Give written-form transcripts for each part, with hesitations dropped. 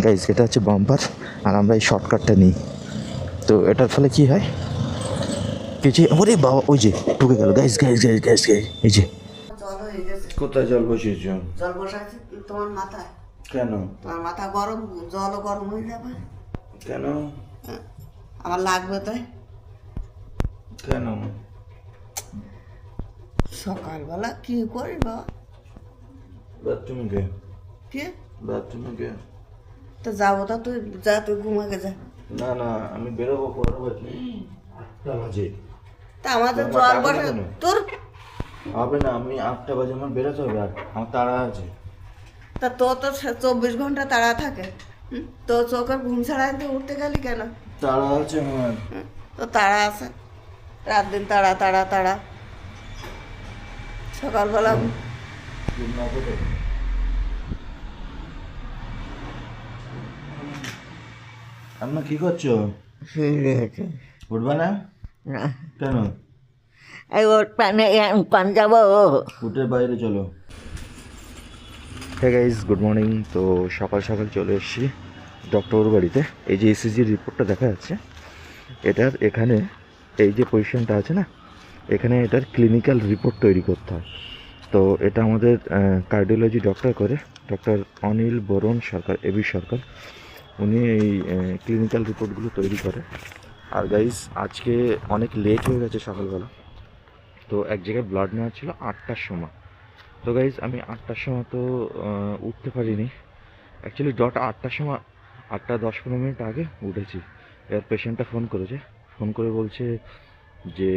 Guys এটা হচ্ছে bumper, আর আমরা এই শর্টকাটটা নিই। তো এটার ফলে কি হয়, কিছু ওরে বাবা ওই যে ঢুকে গেল। Guys guys guys guys guys এই যে জল হয়ে গেছে। কোথায় জল বসিয়েছ? জল বসাচ্ছি তোমার মাথায়। কেন? তোমার মাথা গরম, জলও গরম হয়ে যাবে। কেন? আমার লাগবে তাই। কেন? সকালবেলা কি করি বাবা? বাথরুমে গে, কে বাথরুমে গে। তো যাবো, তা তুই যা, তুই ঘুমাকে যা। না না আমি বেরোবো, পনেরো বাজে, 8টা বাজে। তা আমাদের তোমার জল টাকা বসে কেন? তোর। হবে না, আমি 8টা বাজে আমার বেরোতে হবে, আর আমার তাড়া আছে। তা তোর তো 24 ঘন্টা তাড়া থাকে। তোর চোখের ঘুম ছাড়াই তুই উঠতে গেলি কেন? তাড়া আছে আমার। তো তাড়া আছে, রাত দিন তাড়া তাড়া তাড়া। সকালবেলা আম্মা কি করছো? উঠবা না? না, কেন? এই ওর প্যানে পান যাবো। উঠে বাইরে চলো। হ্যাঁ গাইজ, গুড মর্নিং। তো সকাল সকাল চলে এসেছি ডক্টর বাড়িতে। এই যে ইসিজির রিপোর্টটা দেখা যাচ্ছে, এটার এখানে এই যে পজিশনটা আছে না, এখানে এটার ক্লিনিক্যাল রিপোর্ট তৈরি করতে হয়। তো এটা আমাদের কার্ডিওলজি ডক্টর করে, ডক্টর অনিল বরণ সরকার, এবি সরকার। উনি এই ক্লিনিক্যাল রিপোর্টগুলো তৈরি করে। আর গাইজ আজকে অনেক লেট হয়ে গেছে সকালবেলা। তো এক জায়গায় ব্লাড নেওয়া ছিল 8টার সময়। তো গাইজ আমি 8টার সময় তো উঠতে পারিনি। অ্যাকচুয়ালি ডট 8টার সময়, 8টা 10-15 মিনিট আগে উঠেছি। এবার পেশেন্টটা ফোন করেছে, ফোন করে বলছে যে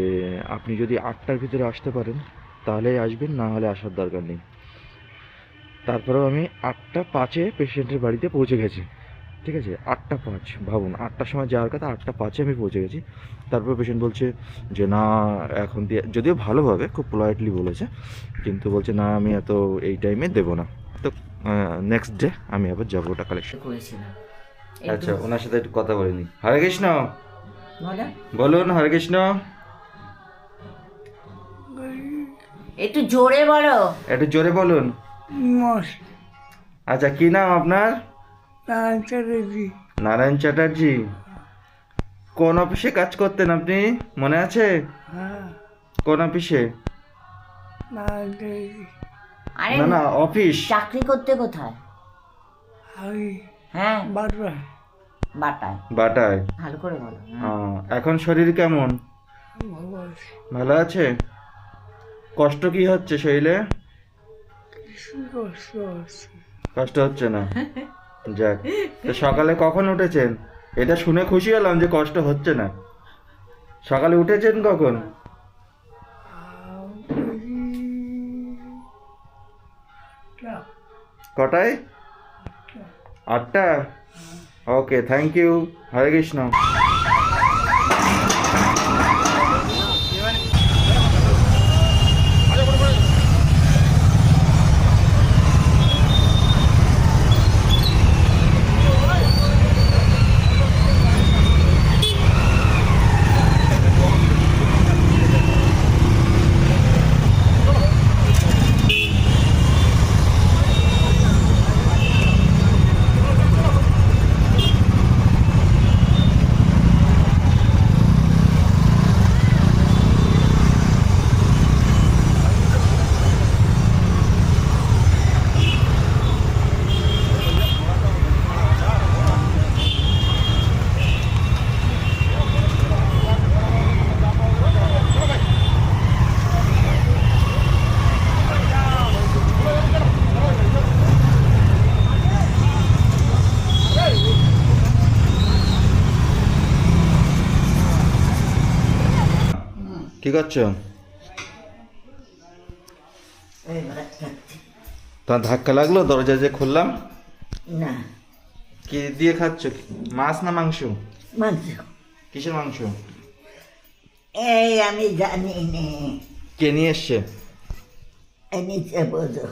আপনি যদি 8টার ভিতরে আসতে পারেন তাহলেই আসবেন, না হলে আসার দরকার নেই। তারপরেও আমি 8টা 5-এ পেশেন্টের বাড়িতে পৌঁছে গেছি। ঠিক আছে, 8টা 5, ভাবুন 8টার সময় যাওয়ার কথা, 8টা 5-এ আমি পৌঁছে গেছি। তারপর পেশেন্ট বলছে যে না এখন দিয়ে, যদিও ভালোভাবে খুব পোলাইটলি বলেছে, কিন্তু বলছে না আমি এত এই টাইমে দেবো না। তো নেক্সট ডে আমি আবার যাবো ওটা কালেকশন। করেছিলাম। আচ্ছা, ওনার সাথে একটু কথা বলিনি। হরে কৃষ্ণ বলো, বলুন, হরে কৃষ্ণ। একটু জোরে বলো। একটু জোরে বলুন। আচ্ছা, কি নাম আপনার? নারায়ণ চ্যাটার্জি। কোন অফিসে কাজ করতেন আপনি, মনে আছে? কোন অফিসে? আরে না না, অফিস। চাকরি করতে কোথায়? হ্যাঁ, বাটায়। বাটায়। ভালো করে বলো। হ্যাঁ। এখন শরীর কেমন? ভালো আছে। কষ্ট কি হচ্ছে শরীরে? কষ্ট হচ্ছে না? যাক। তো সকালে কখন উঠেছেন? এটা শুনে খুশি হলাম যে কষ্ট হচ্ছে না। সকালে উঠেছেন কখন? কটায়? 8টা। ওকে, থ্যাংক ইউ। হরে কৃষ্ণ। কি করছো? তোমার ধাক্কা লাগলো দরজা যে খুললাম? না, কি দিয়ে খাচ্ছ? মাছ না মাংস? মাংস। কিসের মাংস? এই আমি জানি নে, কে নিয়ে এসছে? নিচে বোঝো।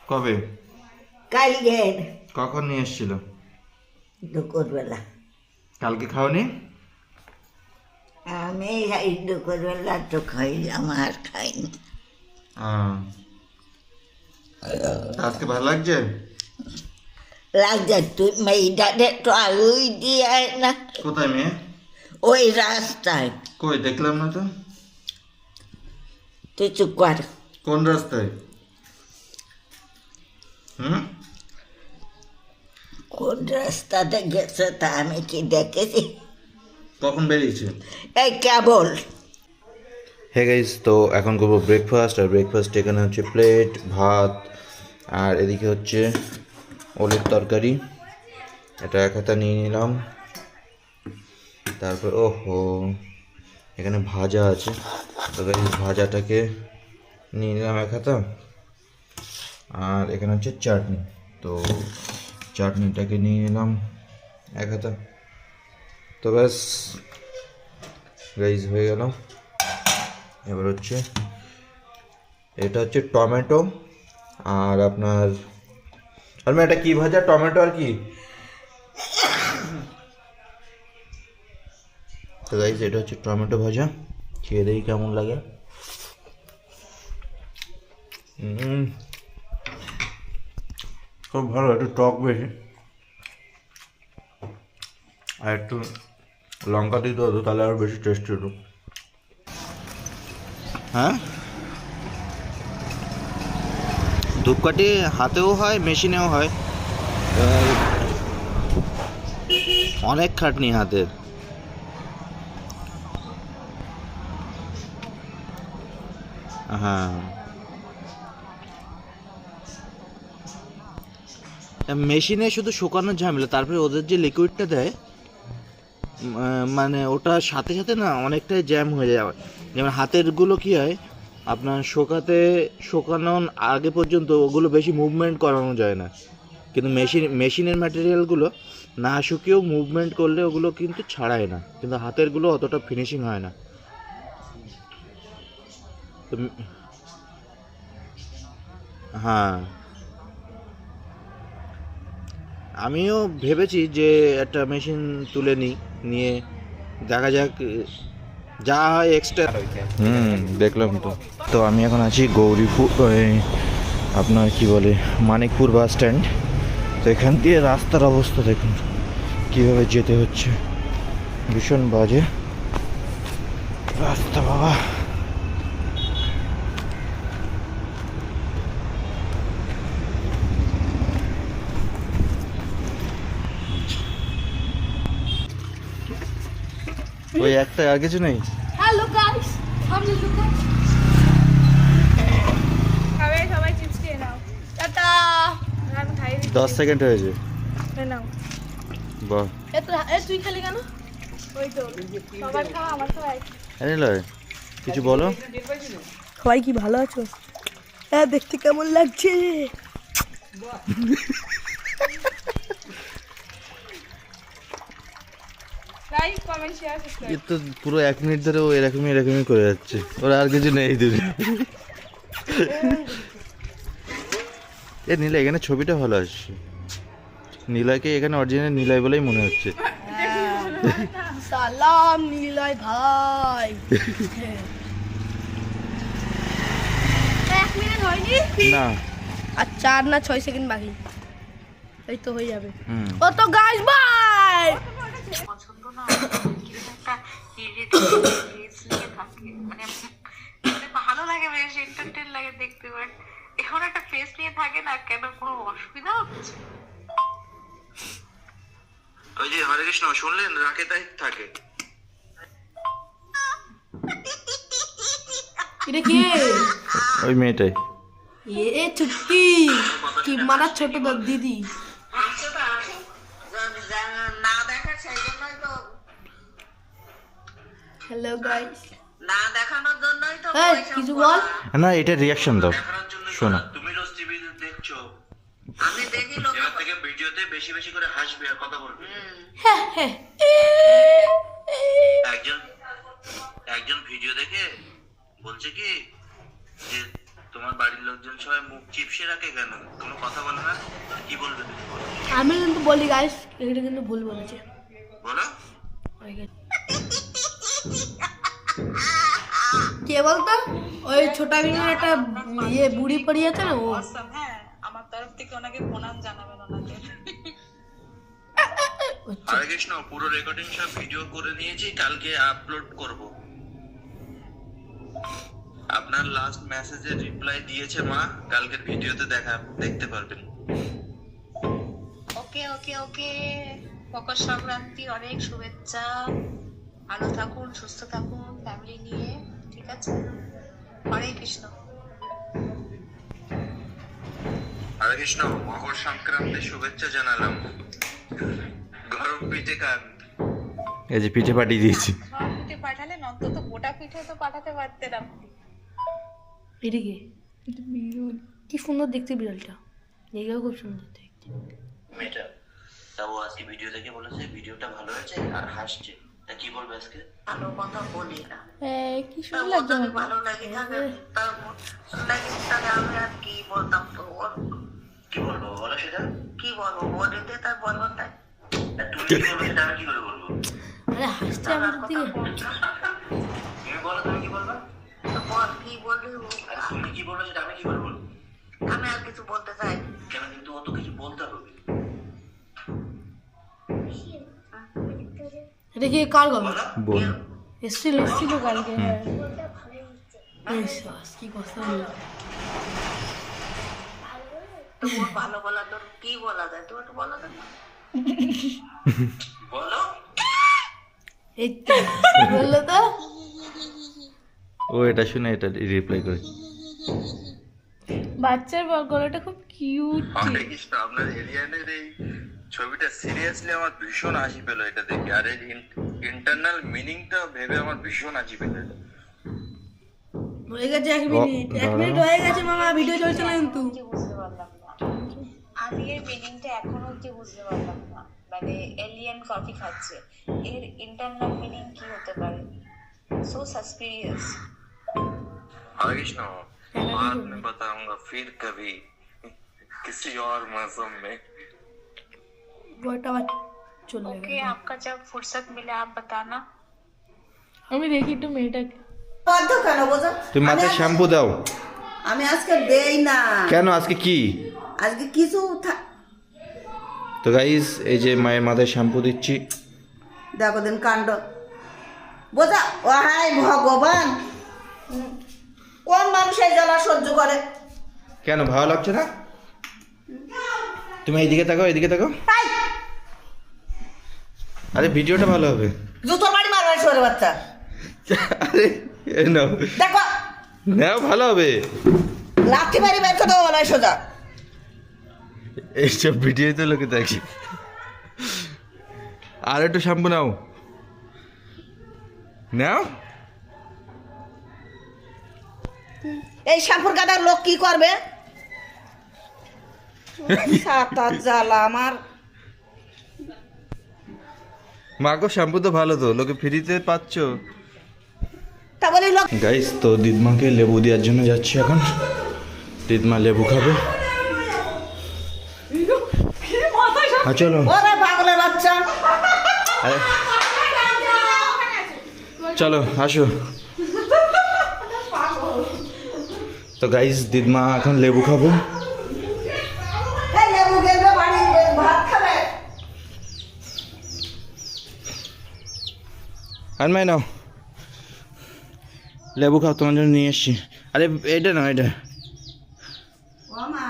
কবে? কালকের কখন নিয়ে এসছিল? দুপুরবেলা। কালকে খাওনি? আমি এই দুপুরবেলা তো খাইলাম, আর খাইনি। আজকে ভালো লাগছে? লাগছে তুই মেয়েটাকে একটু আলুই দিয়ে আয় না কোথায় মেয়ে? ওই রাস্তায়। কই দেখলাম না তো। তুই চুপ কর। কোন রাস্তায়? কোন রাস্তাতে গেছে তা আমি কি দেখেছি? কখন বেরিয়েছে? এই কেবল। হে গাইস, তো এখন করবো ব্রেকফাস্ট। আর ব্রেকফাস্ট এখানে হচ্ছে প্লেট, ভাত, আর এদিকে হচ্ছে ওলের তরকারি। এটা এক হাতা নিয়ে নিলাম। তারপর ওহো, এখানে ভাজা আছে, তো গাইস ভাজাটাকে নিয়ে নিলাম এক হাতা। আর এখানে হচ্ছে চাটনি, তো চাটনিটাকে নিয়ে নিলাম এক হাতা। তো ব্যাস গাইস হয়ে গেল। এবার হচ্ছে এটা হচ্ছে টমেটো আর আপনার, আর এটা কি ভাজা? টমেটো আর কি? তো গাইস এটা হচ্ছে টমেটো ভাজা, খেয়ে দেখি কেমন লাগে। খুব ভালো, একটু টক বেশি, আর একটু লঙ্কা দিতে হতো তাহলে আরও বেশি টেস্টি হতো। হ্যাঁ, ধূপকাঠি হাতেও হয়, মেশিনেও হয়, অনেক খাটনি হাতের। হ্যাঁ, মেশিনে শুধু শুকানোর ঝামেলা, তারপরে ওদের যে লিকুইডটা দেয় মানে ওটার সাথে সাথে না অনেকটাই জ্যাম হয়ে যায়। যেমন হাতেরগুলো কী হয়, আপনার শুকানোর আগে পর্যন্ত ওগুলো বেশি মুভমেন্ট করানো যায় না, কিন্তু মেশিনের ম্যাটেরিয়ালগুলো না শুকিয়েও মুভমেন্ট করলে ওগুলো কিন্তু ছাড়ায় না, কিন্তু হাতেরগুলো অতটা ফিনিশিং হয় না। তো হ্যাঁ, আমিও ভেবেছি যে একটা মেশিন তুলে নিয়ে দেখা যাক যা হয় এক্সট্রা। দেখলাম তো। তো আমি এখন আছি গৌরীপুর, আপনার কি বলে মানিকপুর বাস স্ট্যান্ড। তো এখান দিয়ে রাস্তার অবস্থা দেখুন কীভাবে যেতে হচ্ছে, ভীষণ বাজে রাস্তা বাবা। ওই একটা, আর কিছু নেই। হ্যালো গাইস, আমি লুকাস। সবাই চিপস খেয়ে নাও। টাটা। আমি খাই 10 সেকেন্ড হয়েছে। খেয়ে নাও। বাহ, তুই খালি কেন? ওই তো সবার খাওয়া আমার খাওয়াই। লয় কিছু বলো। সবাই কি ভালো আছো? হ্যাঁ, দেখতে কেমন লাগছে? Like comment share subscribe. এ তো পুরো 1 মিনিট ধরে ও এরকমই করে যাচ্ছে, ওরা আর কিছু নেই দূরে। এ নীলা, এখানে ছবিটা ভালো আসছে। নীলাকে এখানে অরিজিনাল নীলাই বলেই মনে হচ্ছে। সালাম নীলয় ভাই। 1 মিনিট হয়নি না, আর 4 না 6 সেকেন্ড বাকি, এই তো হয়ে যাবে। ও তো গাইস বাই। পছন্দ না একটা রিলস নিয়ে থাকে, মানে ভালো লাগে, বেশ এন্টারটেইন লাগে দেখতে। বাট এখন একটা ফেস নিয়ে থাকে না, কেন কোনো অসুবিধা হচ্ছে? ওই যে হরে কৃষ্ণ শুনলেন, রাকে তাই থাকে। এটা কি? ওই মেয়েটাই। এ চুটকি কি মারা ছোট দিদি। না দেখার সেই জন্যই তো, হ্যালো গাইস। না দেখানোর জন্যই তো এই কিছু বল। না, এটা রিয়াকশন দাও, শোনো। তুমি রোজ টিভি দেখছো, আমি দেখি লোক এবার থেকে ভিডিওতে বেশি বেশি করে হাসবে আর কথা বলবে। হ্যাঁ হ্যাঁ। একজন ভিডিও দেখে বলছে কি যে তোমার বাড়ির লোকজন সবাই মুখ চিপসে রাখে, কেন কোনো কথা বলে না? কি বলবে তুমি বলো? আমি কিন্তু বলি গাইস, এটা কিন্তু ভুল বলেছে। বলো। কে বলতো? ওই ছোটা বিনুর একটা বুড়ি পড়ি আছে না, ও। হ্যাঁ, আমার তরফ থেকে ওনাকে প্রণাম জানাবেন ওনাকে। হরে কৃষ্ণ, পুরো রেকর্ডিং সব ভিডিও করে নিয়েছি, কালকে আপলোড করব। আপনার লাস্ট মেসেজের রিপ্লাই দিয়েছে মা, কালকের ভিডিওতে দেখতে পারবেন। ওকে ওকে ওকে, মকর সংক্রান্তি অনেক শুভেচ্ছা। ভালো থাকুন, সুস্থ থাকুন ফ্যামিলি নিয়ে, ঠিক আছে? হরে কৃষ্ণ। হরে কৃষ্ণ, মকর সংক্রান্তির শুভেচ্ছা জানালাম। গরম পিঠে খান। এই যে পিঠে পাঠিয়ে দিয়েছি। সব পিঠে পাঠালেন, অন্তত গোটা পিঠে তো পাঠাতে পারতেন আপনি। এদিকে কি সুন্দর দেখতে বিড়ালটা, এটাও খুব সুন্দর দেখতে। মেয়েটা তা ও আজকে ভিডিও দেখে বলেছে ভিডিওটা ভালো হয়েছে আর হাসছে। তা কি বলবে আজকে? ভালো কথা বলি না। কি সুন্দর লাগছে আমার। ভালো লাগে থাকে তার লাগে, তাহলে আমি আর কি বলতাম? তো ওর কি বলবো বলো সেটা? কি বলবো, বলিতে তার বলবো তাই। আর তুমি কি বলবে সেটা আমি কি করে বলবো? আরে হাসছে আমার দিকে। তুমি বলো, তুমি কি বলবে? তো বল কি বলবি? আর তুমি কি বলবে সেটা আমি কি করে বলবো? আমি আর কিছু বলতে চাই না। কেন? কিন্তু অত কিছু বলতে হবে। এটা কি কার গল্প? বল। এসছিল কালকে। কি কথা বললো। তো ওর ভালো বলা, তোর কি বলা যায়? তোর একটু বলা যায় না? বলো। এই তো বললো তো। ও এটা শুনে এটা রিপ্লাই করে। বাচ্চার গলাটা খুব কিউট। হরে কৃষ্ণ, আপনার এলিয়ানের এই ছবিটা সিরিয়াসলি আমার ভীষণ হাসি পেল এটা দেখে, আর এর ইন্টারনাল মিনিংটা ভেবে আমার ভীষণ হাসি পেল। হয়ে গেছে 1 মিনিট, 1 মিনিট হয়ে গেছে মামা, ভিডিও চলছে না কিন্তু। কি বুঝতে পারলাম না, আমি এর মিনিংটা এখনো কি বুঝতে পারলাম না। মানে এলিয়েন কফি খাচ্ছে, এর ইন্টারনাল মিনিং কি হতে পারে? সো সাসপিরিয়াস। हरे कृष्ण, बाद में बताऊंगा फिर कभी किसी और मौसम में। বয়টা আবার চলে গেল। ओके, आपका जब फुर्सत मिले आप बताना। আমি দেখি একটু মেয়েটাকে। বদ্ধ কেন বোঝো? তুমি মাথায় শ্যাম্পু দাও। আমি আজকে দেই না। কেন? আজকে কি? আজকে কিছু তো গাইস, এই যে মায়ের মাথায় শ্যাম্পু দিচ্ছি। দেখো দিন কাণ্ড বোঝা। ও হাই ভগবান, কোন মানুষ এই জ্বালা সহ্য করে? কেন ভালো লাগছে না? তুমি এইদিকে তাকাও, এইদিকে তাকাও। তাই আরে ভিডিওটা ভালো হবে। জুতোর বাড়ি মারবে সরে বাচ্চা। আরে নাও দেখো নাও, ভালো হবে। লাঠি মারি বের করে দেবো বলাই সোজা। এইসব ভিডিও তো লোকে দেখে। আর একটু শ্যাম্পু নাও, নাও। এই শ্যাম্পুর গাদার লোক কি করবে? সাতা জ্বালা আমার। মাগো শ্যাম্পু তো ভালো, তো লোকে ফ্রিতে পাচ্ছ। তা বলি লোক গাইস, তো দিদমাকে লেবু দেওয়ার জন্য যাচ্ছি এখন। দিদমা লেবু খাবে। হ্যাঁ চলো। ওরে পাগলের বাচ্চা। আরে চলো আসো। তো গাইস, দিদমা এখন লেবু খাবে। এই লেবু গেলবে বাড়ি ভাত খাবে। আর মাই নাও, লেবু খাও, তোমার জন্য নিয়ে এসছি। আরে এটা না, এটা। ও মা,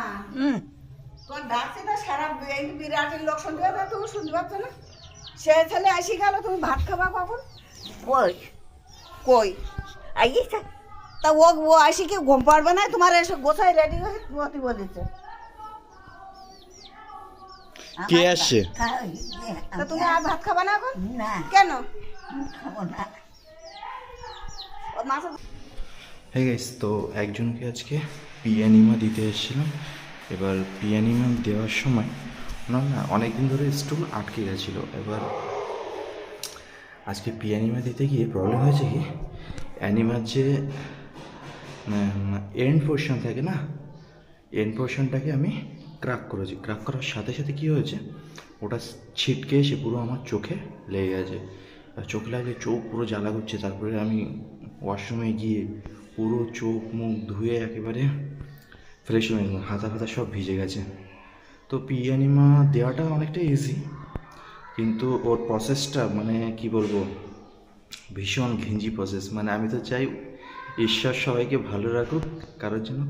তোর ডাকছে তো সারা এই বিরাটের লোক শুনতে পাবে, তুমি শুনতে পাচ্ছ না? সে ছেলে আসি গেল, তুমি ভাত খাবা কখন? কই কই আইসা তা ও আসি কি ঘুম পারবে না? তোমার এসে গোছাই রেডি হয়ে মতি বলেছে। কে আসছে? তা তুমি আর ভাত খাবা না এখন? না কেন? খাবো না। ও মাছ হ্যাঁ গাইস, তো একজনকে আজকে পিয়ানিমা দিতে এসেছিলাম। এবার পিয়ানিমা দেওয়ার সময় ওনার না অনেকদিন ধরে স্টুল আটকে গেছিলো। এবার আজকে পিয়ানিমা দিতে গিয়ে প্রবলেম হয়েছে কি, অ্যানিমার যে এন্ড পোর্শন থাকে না, এন্ড পোর্শনটাকে আমি ক্র্যাক করেছি। ক্র্যাক করার সাথে সাথে কী হয়েছে, ওটা ছিটকে এসে পুরো আমার চোখে লেগে গেছে। চোখ লাগলে চোখ পুরো জ্বালা করছে। তারপরে আমি ওয়াশরুমে গিয়ে পুরো চোখ মুখ ধুয়ে একেবারে ফ্রেশ হয়ে গেলাম, হাতা ফাতা সব ভিজে গেছে। তো পিয়ানিমা দেওয়াটা অনেকটা ইজি, কিন্তু ওর প্রসেসটা মানে কি বলবো, ভীষণ ঘিঞ্জি প্রসেস। মানে আমি তো চাই ঈশ্বর সবাইকে ভালো রাখুক, কারোর জন্য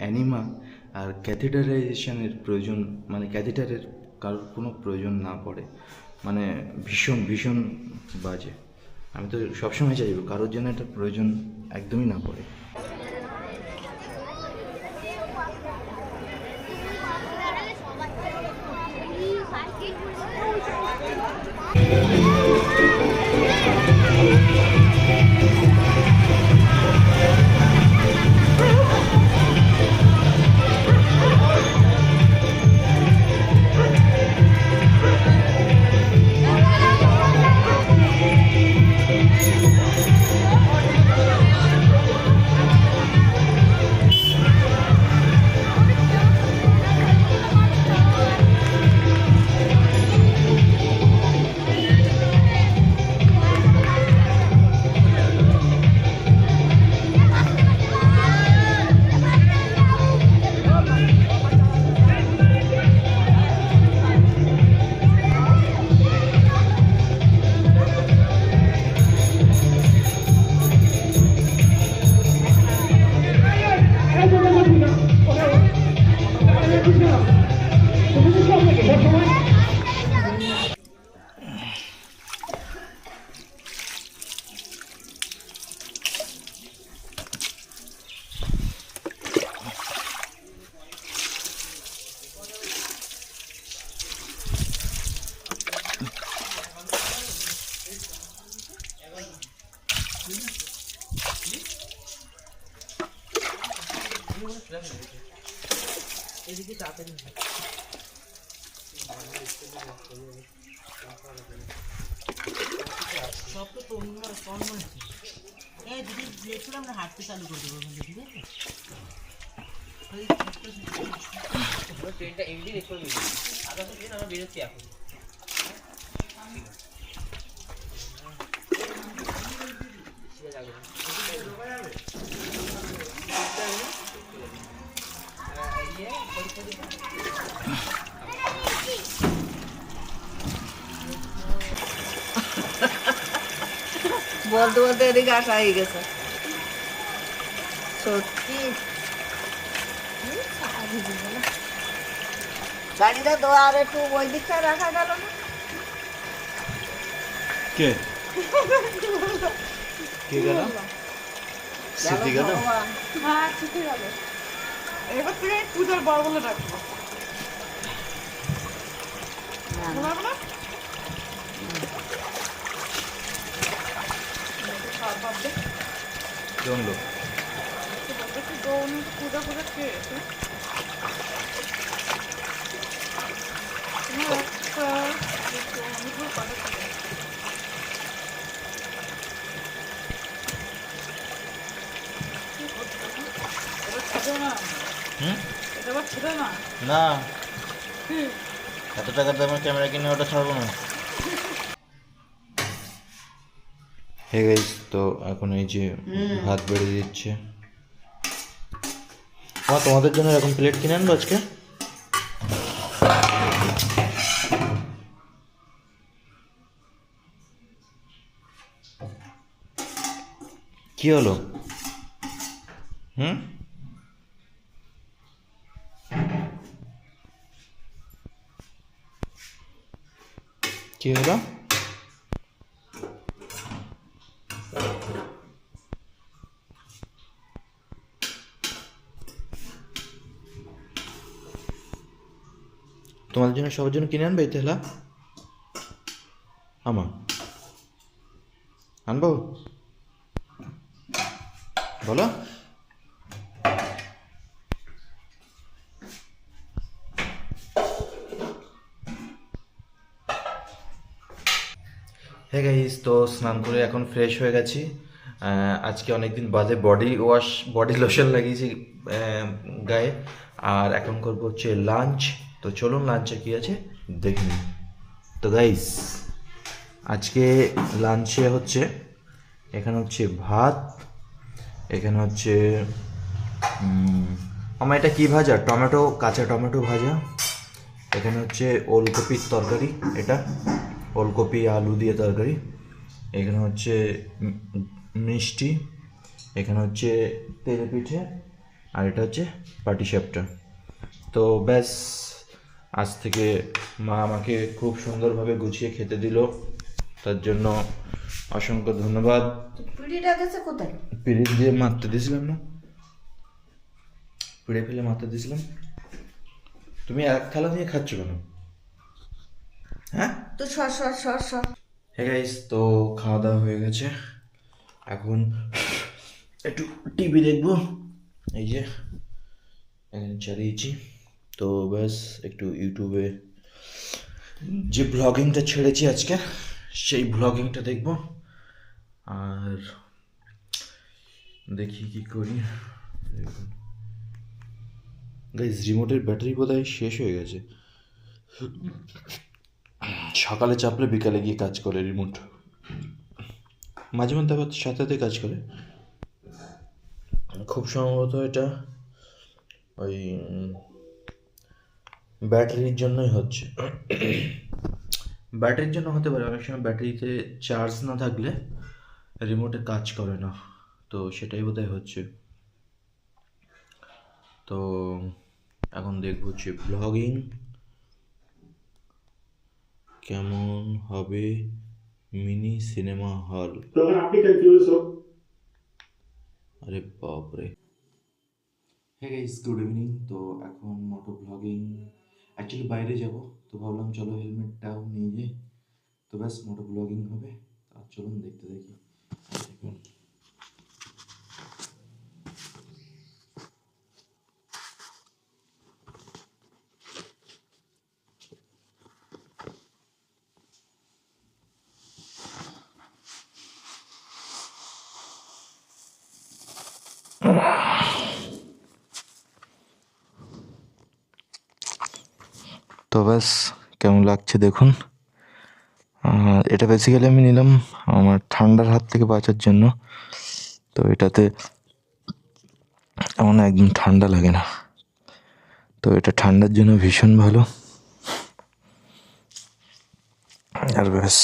অ্যানিমা আর ক্যাথেটারাইজেশনের প্রয়োজন, মানে ক্যাথেটারের কারোর কোনো প্রয়োজন না পড়ে। মানে ভীষণ ভীষণ বাজে। আমি তো সবসময় চাইবো কারোর জন্য এটা প্রয়োজন একদমই না পড়ে। বলতে বলতে এদিকে আসা হয়ে গেছে সত্যি। গাড়িটা তো আর একটু ওই দিকটায় রাখা গেল না। কে কে গেল? স্মৃতি গেল? হ্যাঁ ছুটে গেল। এবার থেকে পূজার বর বলে রাখবো। জমলো। পূজা পূজা খেয়ে না, এত টাকার দামের ক্যামেরা কিনে ওটা ছাড়বো না। হে গাইস, তো এখন এই যে ভাত বেড়ে দিচ্ছে। তোমাদের জন্য এরকম প্লেট কিনে আনবো আজকে। কি হলো? কি হলো? তোমাদের জন্য সবার জন্য কিনে আনবে তেলা? আমার আনবো বলো। হ্যাঁ গাইস, তো স্নান করে এখন ফ্রেশ হয়ে গেছি। আজকে অনেকদিন বাদে বডি লোশন লাগিয়েছি গায়ে। আর এখন করবো হচ্ছে লাঞ্চ। তো চলুন লাঞ্চে কি আছে দেখে নিই। তো গাইস, আজকে লাঞ্চে হচ্ছে, এখানে হচ্ছে ভাত, এখানে হচ্ছে আমার এটা কি ভাজা, কাঁচা টমেটো ভাজা, এখানে হচ্ছে ওলকপির তরকারি এটা, ওলকপি আলু দিয়ে তরকারি, এখানে হচ্ছে মিষ্টি, এখানে হচ্ছে তেলে পিঠে, আর এটা হচ্ছে পাটিসাপটা। তো ব্যাস, আজ থেকে মা আমাকে খুব সুন্দরভাবে গুছিয়ে খেতে দিল, তার জন্য অসংখ্য ধন্যবাদ। পিড়িটা গেছে কোথায়? পিড়ে দিয়ে মারতে দিয়েছিলাম না, পিড়ে ফেলে মারতে দিয়েছিলাম। তুমি এক থালা নিয়ে খাচ্ছ কেন? হ্যাঁ তো সর। হ্যাঁ গাইস, তো খাওয়া দাওয়া হয়ে গেছে, এখন একটু টিভি দেখবো। এই যে এখানে চালিয়েছি, তো ব্যাস একটু ইউটিউবে যে ব্লগিংটা ছেড়েছি আজকে সেই ব্লগিংটা দেখবো, আর দেখি কি করি। গাইস, রিমোটের ব্যাটারি বোধহয় শেষ হয়ে গেছে। সকালে চাপলে বিকালে গিয়ে কাজ করে রিমোট, মাঝে মধ্যে আবার সাথে কাজ করে। খুব সম্ভবত এটা ওই ব্যাটারির জন্যই হচ্ছে। ব্যাটারির জন্য হতে পারে, অনেক সময় ব্যাটারিতে চার্জ না থাকলে রিমোটে কাজ করে না, তো সেটাই বোধহয় হচ্ছে। তো এখন দেখবো হচ্ছে ব্লগিং কেমন হবে মিনি সিনেমা হল। तो अगर आप भी कंफ्यूज हो আরে বাপরে। হ্যাঁ গাইস, গুড ইভিনিং। তো এখন মোটো ব্লগিং, অ্যাকচুয়ালি বাইরে যাব, তো ভাবলাম চলো হেলমেটটাও নিয়ে যাই, তো ব্যাস মোটো ব্লগিং হবে। আর চলুন দেখতে দেখি। দেখুন, তো ব্যাস কেমন লাগছে দেখুন। আর এটা বেসিক্যালি আমি নিলাম আমার ঠান্ডার হাত থেকে বাঁচার জন্য, তো এটাতে এমন একদম ঠান্ডা লাগে না, তো এটা ঠান্ডার জন্য ভীষণ ভালো। আর ব্যাস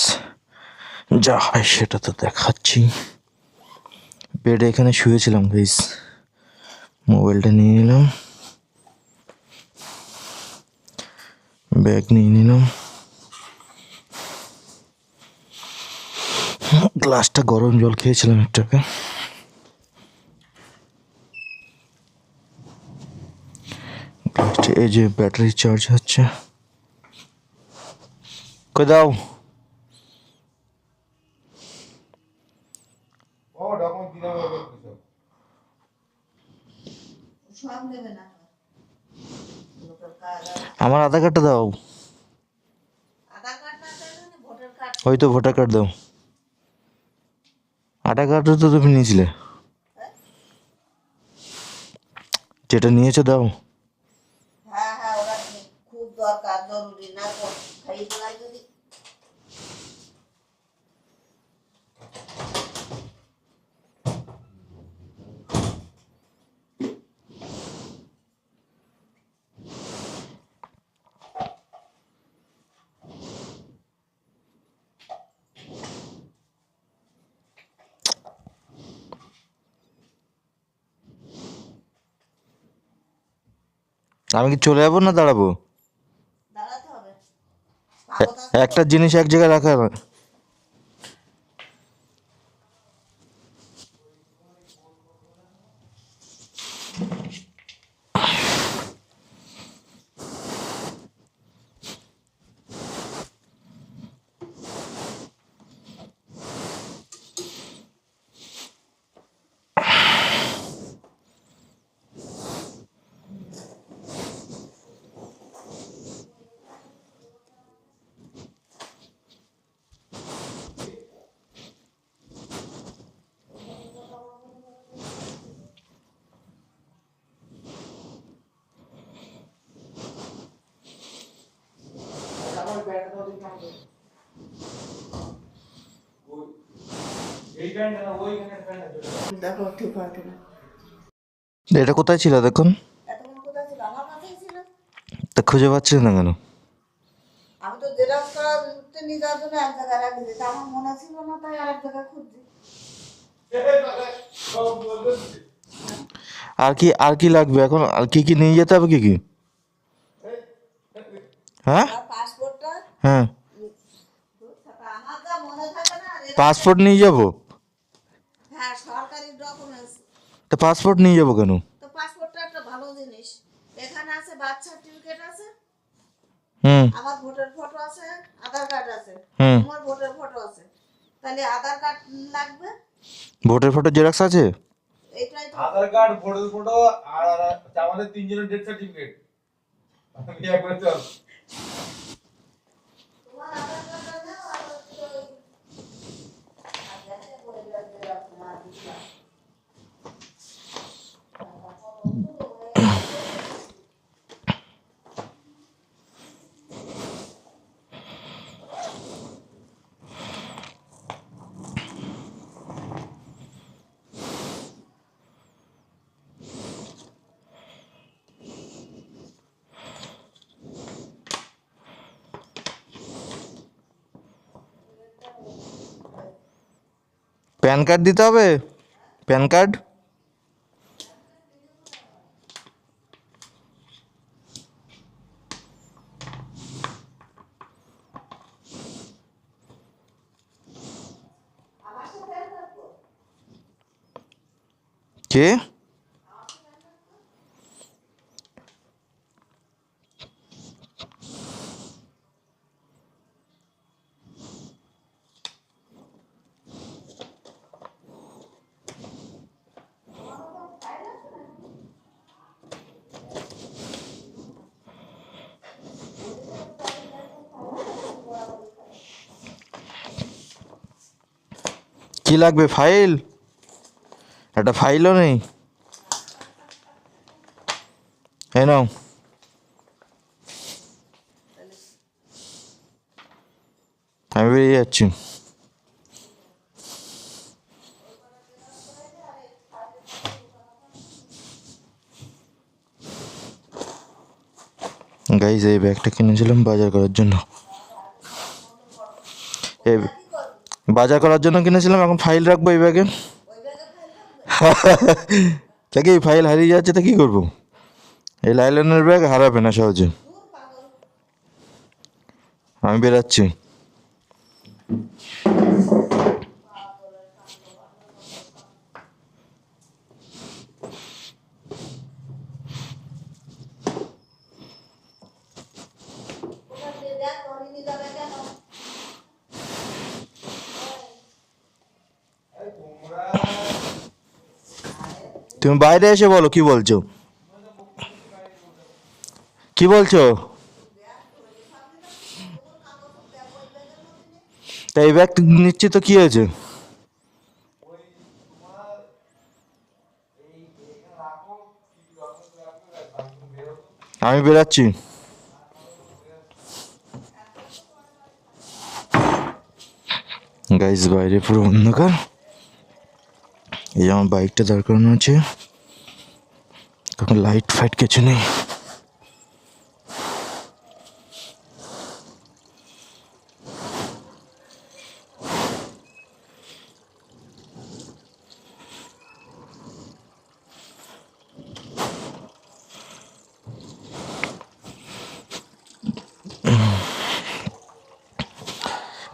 যা হয় সেটা তো দেখাচ্ছি। বেডে এখানে শুয়েছিলাম গাইস, মোবাইলটা নিয়ে নিলাম, ব্যাগ নিয়ে নিলাম, গ্লাসটা গরম জল খেয়েছিলাম একটাকে। গ্লাসটা এই যে ব্যাটারি চার্জ হচ্ছে, কই দাও। সব দেবে না, আমার আধার কার্ডটা দাও। আধার কার্ড না চাইলে ভোটার কার্ড। ওই তো ভোটার কার্ড দাও। আধার কার্ডটা তো তুমি নিয়েছিলে, যেটা নিয়েছো দাও। হ্যাঁ ওরা খুব দরকার, জরুরি না তো খাই ফেলাই যদি। আমি কি চলে যাবো না দাঁড়াবো? দাঁড়াতে হবে। একটা জিনিস এক জায়গায় রাখা না। দেখো ঠিক হয় কিনা। এটা কোথায় ছিল দেখুন? এতক্ষণ কোথায় ছিল? আমার কাছেই ছিল। তা খুঁজে পাচ্ছিস না কেন? আমি তো জেরক্স করাতে পাসপোর্টটা নিয়ে যাওয়ার জন্য এক জায়গায় রাখি দিতে আমার মনে ছিল না, তাই আর এক জায়গায় খুঁজছি। আর কি লাগবে এখন? আর কি নিয়ে যেতে হবে কি? হ্যাঁ আর পাসপোর্টটা হ্যাঁ, আমার যা মনে থাকে না আর এরা- পাসপোর্ট নিয়ে যাব। হ্যাঁ, সরকারি ডকুমেন্টস। তা পাসপোর্ট নিয়ে যাব কেন? তো পাসপোর্টটা একটা ভালো জিনিস। এখানে আছে বার্থ সার্টিফিকেট আছে, হুম আমার ভোটার ফটো আছে, আধার কার্ড আছে, হুম। তোমার ভোটার ফটো আছে, তাহলে আধার কার্ড লাগবে। ভোটার ফটো জেরক্স আছে? এইটাই তো। আধার কার্ড, ভোটার ফটো আর আমাদের তিনজনের ডেথ সার্টিফিকেট বিয়ে করে চল। তোমার আধার কার্ডটা নাও আর হচ্ছে ওই আগে বলে দিলাম যে আপনার দিলাম। প্যান কার্ড দিতে হবে? PAN card? কে? কি লাগবে? ফাইল? একটা ফাইলও নেই? এই নাও। আমি বেরিয়ে যাচ্ছি। গাইজ এই ব্যাগটা কিনেছিলাম বাজার করার জন্য। এই বাজার করার জন্য কিনেছিলাম, এখন ফাইল রাখবো এই ব্যাগে। তাকে এই ফাইল হারিয়ে যাচ্ছে, তা কি করবো? এই লাইলনের ব্যাগ হারাবে না সহজে। আমি বেরাচ্ছি। তুমি বাইরে এসে বলো কি বলছো। কি বলছো? তা এই ব্যাগ নিচ্ছি তো কি হয়েছে? আমি বেরাচ্ছি। গাইজ বাইরে পুরো অন্ধকার। এই আমার বাইকটা দাঁড় করানো আছে, তখন লাইট ফাইট কিছু নেই।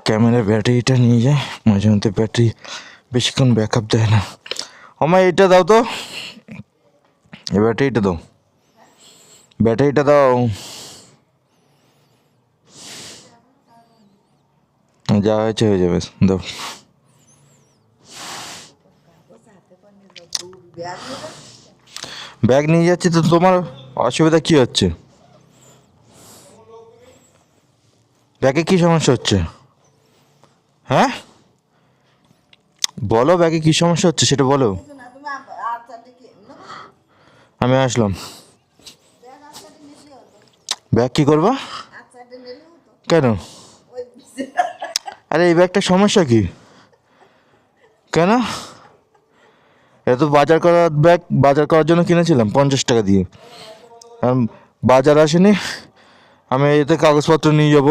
ক্যামেরার ব্যাটারিটা নিয়ে যায়, মাঝে মধ্যে ব্যাটারি বেশিক্ষণ ব্যাকআপ দেয় না। আমার এইটা দাও তো, এই ব্যাটারিটা দাও, ব্যাটারিটা দাও। যা হয়েছে হয়ে যাবে, দাও। ব্যাগ নিয়ে যাচ্ছি তো, তোমার অসুবিধা কি হচ্ছে? ব্যাগে কি সমস্যা হচ্ছে? হ্যাঁ বলো, ব্যাগে কি সমস্যা হচ্ছে সেটা বলো। কিছু না, তুমি আর চারটে কি নেবো? আমি আসলাম। ব্যাগ আর চারটে নিলেই হতো। ব্যাগ কি করবো? আর চারটে নিলেই হতো। কেন? ওই আরে এই ব্যাগটার সমস্যা কি? কেন? এটা তো বাজার করার ব্যাগ, বাজার করার জন্য কিনেছিলাম 50 টাকা দিয়ে। বাজার আসেনি, আমি এতে কাগজপত্র নিয়ে যাব।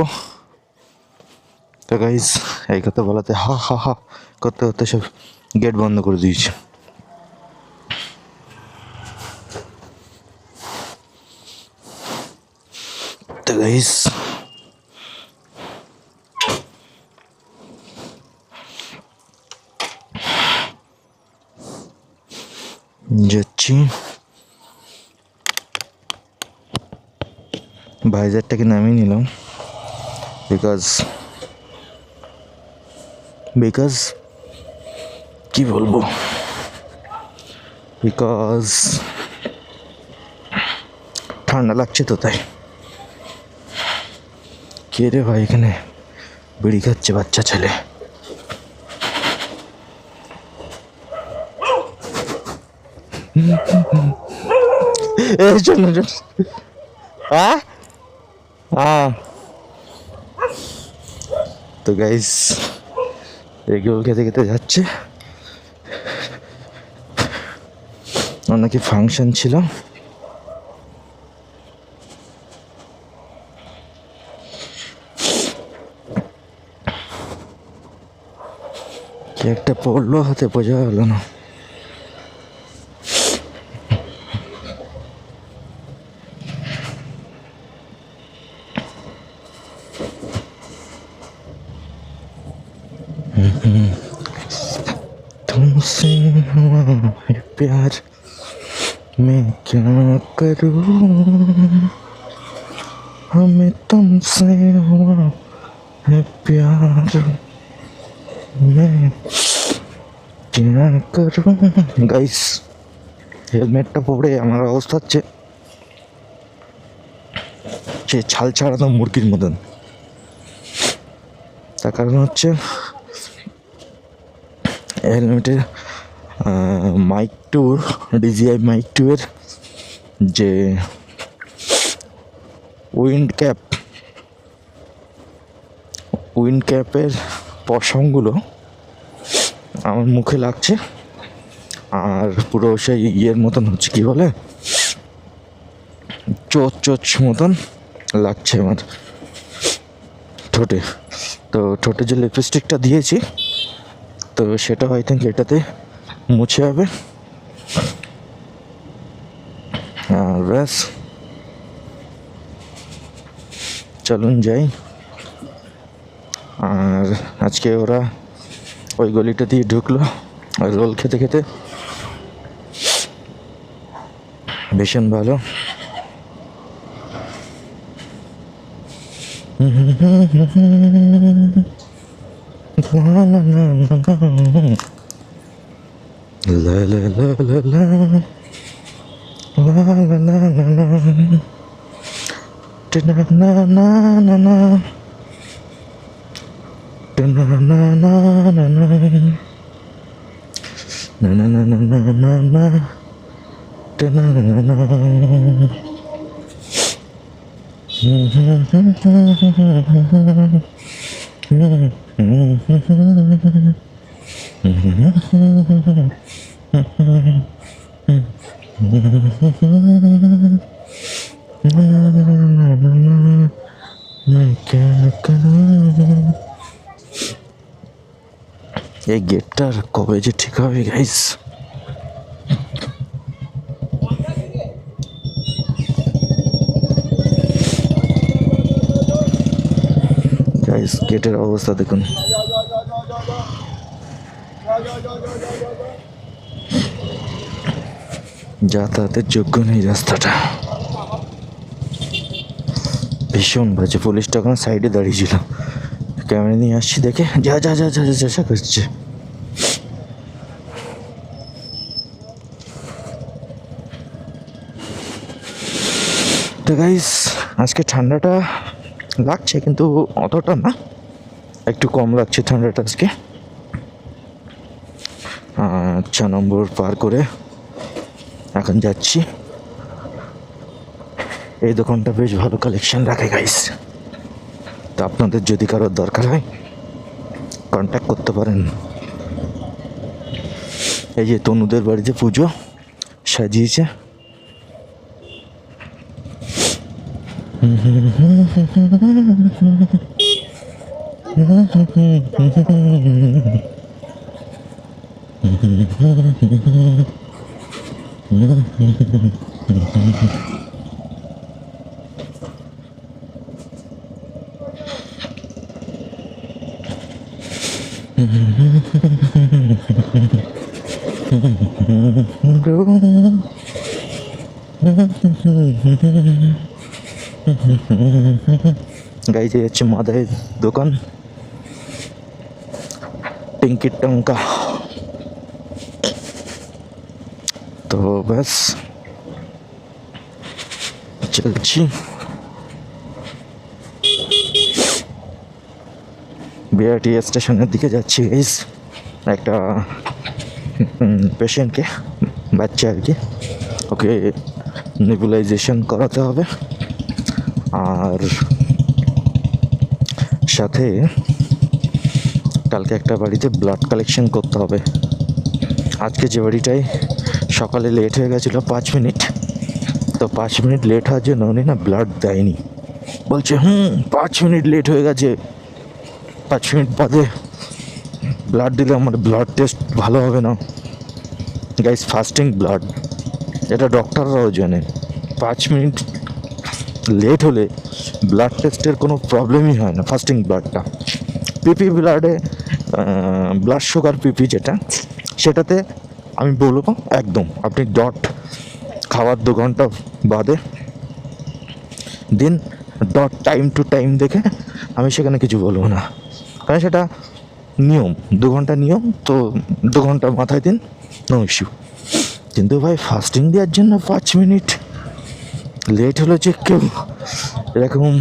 তো গাইস এই কথা বলাতে হা হা হা করতে করতে সব গেট বন্ধ করে দিয়েছে। তো গাইস যাচ্ছি, ভাইজারটাকে নামিয়ে নিলাম বিকজ কি বলবো, বিকজ ঠান্ডা লাগছে তো তাই। কে রে ভাই এখানে বিড়ি খাচ্ছে বাচ্চা ছেলে? এই চল চল। তো গাইস এগুলো খেতে খেতে যাচ্ছে। অনেকে ফাংশন ছিল, কি একটা পড়লো হাতে বোঝা গেল না। तुमसे हुआ है प्यार मैं क्या करूं, हमें तुमसे हुआ है प्यार मैं क्या करूं। গাইস হেলমেটটা পরে আমার অবস্থা হচ্ছে সে ছাল ছাড়ানো মুরগির মতন। তার কারণ হচ্ছে হেলমেটের মাইক টুর ডিজিআই মাইক টুয়ের যে উইন্ড ক্যাপের পশমগুলো আমার মুখে লাগছে, আর পুরো সেই ইয়ের মতন হচ্ছে, কি বলে, চোচ মতন লাগছে আমার ঠোঁটে। তো ঠোঁটে যে লিপস্টিকটা দিয়েছি তো সেটা আই থিঙ্ক এটাতে মুছে হবে। আর ব্যাস চলুন যাই। আর আজকে ওরা ওই গলিটা দিয়ে ঢুকলো রোল খেতে খেতে, ভীষণ ভালো। La la la la la la la la la la na na na na na na na na na na na na na na na na na na এই গেটটার কবে যে ঠিক হবে গাইস। গাইস গেটের অবস্থা দেখুন, যাতায়াতের যোগ্য নেই রাস্তাটা, ভীষণ বাজে। পুলিশটা ওখানে সাইডে দাঁড়িয়েছিল, ক্যামেরা নিয়ে আসছি দেখে যা যা যা যা যা করছে। তো গাইস আজকে ঠান্ডাটা লাগছে কিন্তু অতটা না, একটু কম লাগছে ঠান্ডাটা আজকে। 6 নম্বর পার করে এখন যাচ্ছি। এই দোকানটা বেশ ভালো কালেকশন রাখে গাইস, তো আপনাদের যদি কারোর দরকার হয় কন্ট্যাক্ট করতে পারেন। এই যে তনুদের বাড়িতে পুজো সাজিয়েছে, গাইতে যাচ্ছে মাদারের দোকান টিঙ্কির টঙ্কা। তো ব্যাস চলছি। বিআরটি স্টেশনের দিকে যাচ্ছি গাইস, একটা পেশেন্টকে, বাচ্চা আর কি, ওকে নেবুলাইজেশন করাতে হবে। আর সাথে কালকে একটা বাড়িতে ব্লাড কালেকশন করতে হবে। আজকে যে বাড়িটায় সকালে লেট হয়ে গেছিলো 5 মিনিট, তো 5 মিনিট লেট হওয়ার জন্য উনি না ব্লাড দেয়নি, বলছে 5 মিনিট লেট হয়ে গেছে, 5 মিনিট বাদে ব্লাড দিলে আমার ব্লাড টেস্ট ভালো হবে না। গাইস, ফাস্টিং ব্লাড, এটা ডক্টররাও জানে। 5 মিনিট লেট হলে ব্লাড টেস্টের কোনো প্রবলেমই হয় না। ফাস্টিং ব্লাডটা পিপি ব্লাডে, ব্লাড সুগার পিপি যেটা, সেটাতে আমি বলবো একদম আপনি ডট খাওয়ার 2 ঘন্টা বাদে দিন, ডট টাইম টু টাইম দেখে, আমি সেখানে কিছু বলবো না, কারণ সেটা নিয়ম, 2 ঘন্টা নিয়ম, তো 2 ঘন্টা মাথায় দিন, নো ইস্যু। কিন্তু ভাই ফাস্টিং দেওয়ার জন্য 5 মিনিট লেট হলে যে কেউ এরকম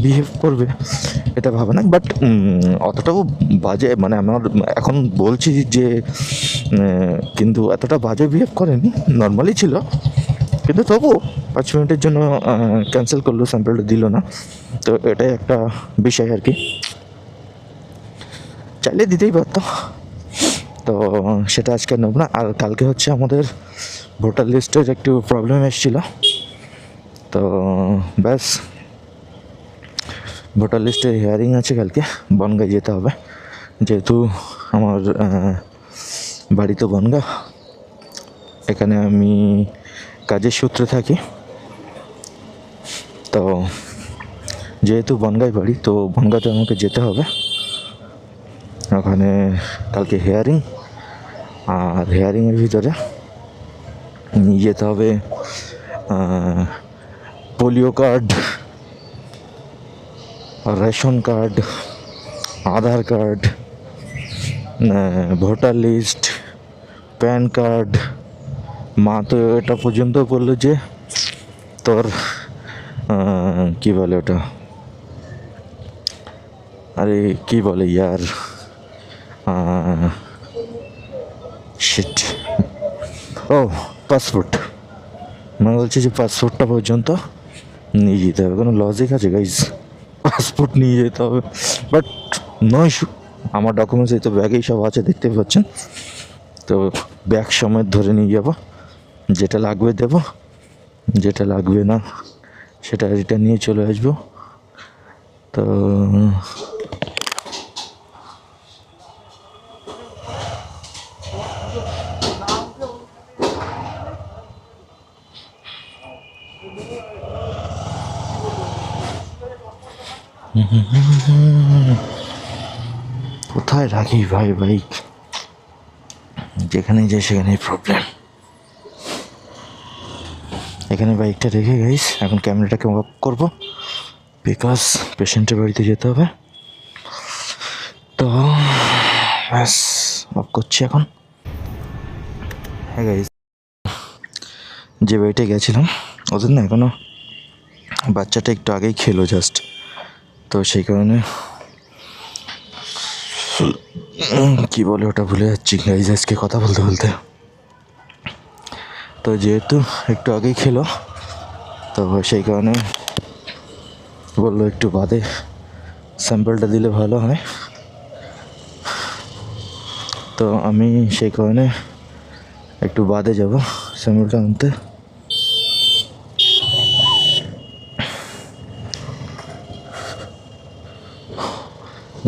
বিহেভ করবে এটা ভাবে না। বাট অতটাও বাজে, মানে আমার এখন বলছি যে কিন্তু এতটা বাজে বিহেভ করেনি, নর্মালি ছিল, কিন্তু তবুও 5 মিনিটের জন্য ক্যান্সেল করলো, স্যাম্পলটা দিল না। তো এটাই একটা বিষয় আর কি, চাইলে দিতেই পারতো, তো সেটা আজকে নেব না। আর কালকে হচ্ছে আমাদের ভোটার লিস্টের একটু প্রবলেম এসেছিল, তো ব্যাস ভোটার লিস্টের হিয়ারিং আছে কালকে, বনগাঁ যেতে হবে, যেহেতু আমার বাড়ি তো বনগাঁ, এখানে আমি কাজের সূত্রে থাকি। তো যেহেতু বনগাঁয় বাড়ি, তো বনগাঁতে আমাকে যেতে হবে, ওখানে কালকে হিয়ারিং। আর হিয়ারিংয়ের ভিতরে নিয়ে যেতে হবে polio card, ration card, Aadhaar card, voter list, PAN card. মা তো এটা পর্যন্ত বললো যে তোর কি বলে ওটা, আরে কি বলে ইয়ার, শিট, ও পাসপোর্ট, মানে বলছে যে পাসপোর্টটা পর্যন্ত নিয়ে যেতে হবে। কোনো লজিক আছে গাইজ? পাসপোর্ট নিয়ে যেতে হবে, বাট নো ইস্যু, আমার ডকুমেন্টস এই তো ব্যাগেই সব আছে, দেখতে পাচ্ছেন। তো ব্যাগ সমেত ধরে নিয়ে যাবো, যেটা লাগবে দেবো, যেটা লাগবে না সেটা রিটার্ন নিয়ে চলে আসবো। তো কোথায় রাখি ভাই বাইক, যেখানে যাই সেখানেই প্রবলেম। এখানে বাইকটা রেখে গাইস এখন ক্যামেরাটাকে অফ করবো, বিকজ পেশেন্টের বাড়িতে যেতে হবে। তো ব্যাস অফ করছি এখন। হ্যাঁ গাইস, যে বাড়িতে গেছিলাম ওদের না এখনও বাচ্চাটা একটু আগেই খেলো জাস্ট, তো সেই কারণে কি বলে ওটা ভুলে যাচ্ছি গাইস আজকে কথা বলতে বলতে। তো যেহেতু একটু আগেই খেলো, তো সেই কারণে বললো একটু বাদে স্যাম্পলটা দিলে ভালো হয়। তো আমি সেই কারণে একটু বাদে যাব স্যাম্পলটা আনতে।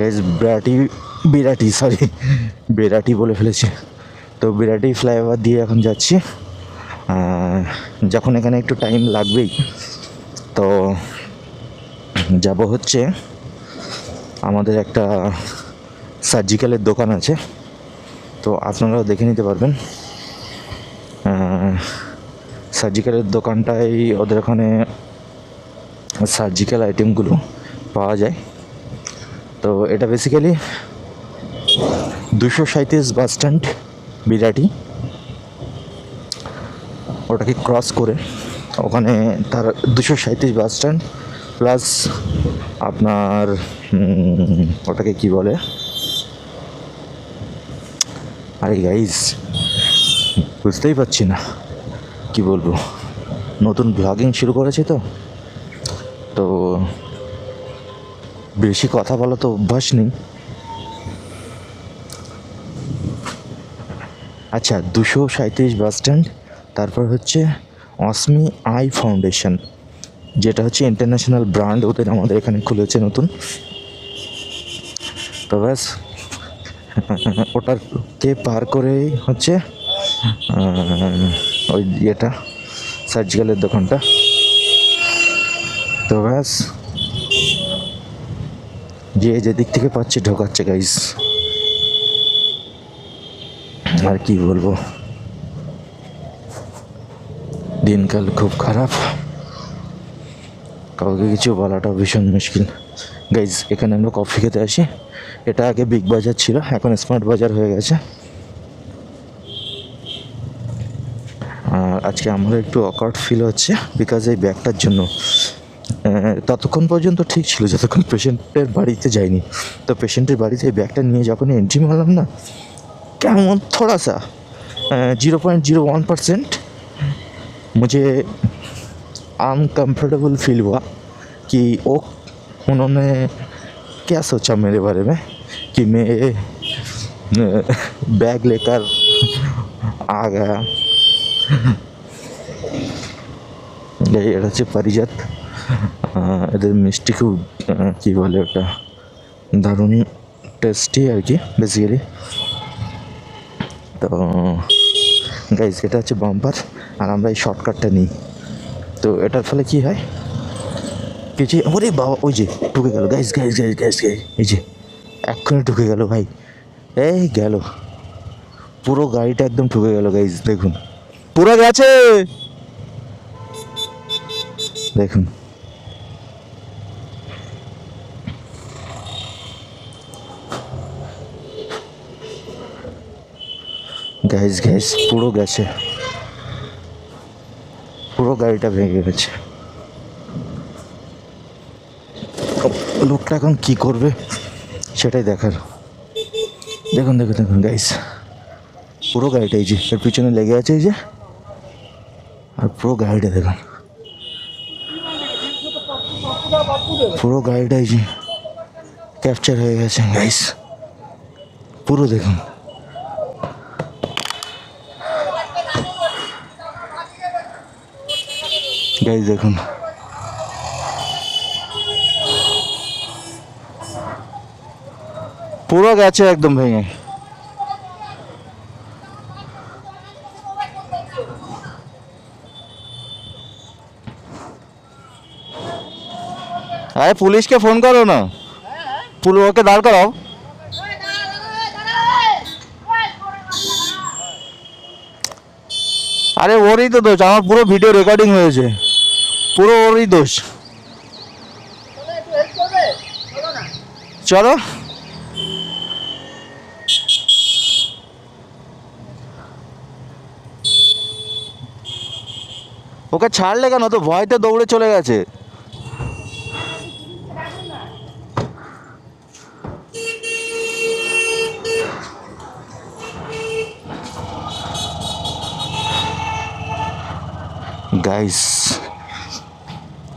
গাইজ বেরাটি বলে ফেলেছি। তো বিরাটি ফ্লাইওভার দিয়ে এখন যাচ্ছি। যখন এখানে একটু টাইম লাগবেই, তো যাব হচ্ছে আমাদের একটা সার্জিক্যালের দোকান আছে, তো আপনারাও দেখে নিতে পারবেন। সার্জিক্যালের দোকানটাই ওদের ওখানে সার্জিক্যাল আইটেমগুলো পাওয়া যায়। তো এটা বেসিক্যালি 237 বাস স্ট্যান্ড বিরাটি, ওটাকে ক্রস করে ওখানে তার 237 বাস স্ট্যান্ড প্লাস আপনার ওটাকে কি বলে, আরে গাইজ বুঝতেই পারছি না কি বলবো, নতুন ব্লগিং শুরু করেছি তো বেশি কথা বলা তো অভ্যাস নেই। আচ্ছা, 237 বাস স্ট্যান্ড, তারপর হচ্ছে অসমি আই ফাউন্ডেশন, যেটা হচ্ছে ইন্টারন্যাশনাল ব্র্যান্ড ওদের, আমাদের এখানে খুলেছে নতুন। তো ব্যাস ওটাকে পার করেই হচ্ছে ওই ইয়েটা সার্জিক্যালের দোকানটা। তো ব্যাস যেদিক থেকে পাচ্ছে ঢোকাচ্ছে গাইস, আর কি বলবো, দিনকাল খুব খারাপ, কাউকে কিছু বলাটা ভীষণ মুশকিল। গাইজ এখানে আমরা কফি খেতে আসি, এটা আগে বিগ বাজার ছিল, এখন স্মার্ট বাজার হয়ে গেছে। আর আজকে আমাদের একটু অকওয়ার্ড ফিল হচ্ছে বিকজ এই ব্যাগটার জন্য। ততক্ষণ পর্যন্ত ঠিক ছিল যতক্ষণ পেশেন্টের বাড়িতে যাইনি। তো পেশেন্টের বাড়িতে এই ব্যাগটা নিয়ে যখন এন্ট্রি মারলাম না, কেমন थोड़ा सा 0.01% मुझे अनकम्फर्टेबल फील हुआ कि उन्होंने क्या सोचा मेरे बारे में कि मैं बैग लेकर आ गया। এটা হচ্ছে পারিজাত, এদের মিষ্টি খুব কী বলে ওটা, দারুণ টেস্টি আর কি বেসিক্যালি। তো গাইজ এটা হচ্ছে বাম্পার, আর আমরা এই শর্টকাটটা নিই। তো এটার ফলে কি হয়, কিছু ওরে বাবা, ওই যে ঢুকে গেল গাইজ, এই যে এক্ষুনি ঢুকে গেল ভাই, এই গেল পুরো গাড়িটা একদম ঢুকে গেল গাইজ, দেখুন পুরো গেছে, দেখুন গাইজ পুরো গেছে, পুরো গাড়িটা ভেঙে গেছে। লোকটা এখন কি করবে সেটাই দেখার। দেখুন গাইজ পুরো গাড়িটা, এই যে এর পিছনে লেগে আছে, এই যে, আর পুরো গাড়িটা দেখুন, পুরো গাড়িটা এই যে ক্যাপচার হয়ে গেছে গাইজ, পুরো দেখুন। গাইজ দেখুন পুরো গেছে একদম ভেঙে। আরে পুলিশকে ফোন করো না, ওকে দাঁড় করাও। আরে ওরই তো দোষ, আমার পুরো ভিডিও রেকর্ডিং হয়েছে, পুরো ওরই দোষ। চলো ওকে ছাড়লে কেন, তো ভয়তে দৌড়ে চলে গেছে। গাইস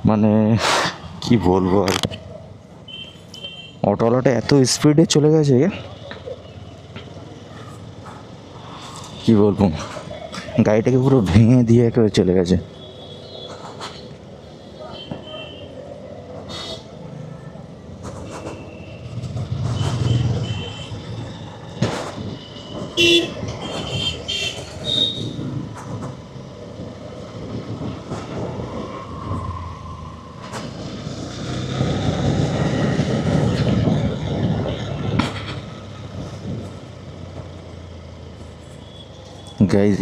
মানে কি বলবো আর, অটোওয়ালাটা এত স্পিডে চলে গেছে, কি বলবো, গাড়িটাকে পুরো ভেঙে দিয়ে একেবারে চলে গেছে। গাইজ,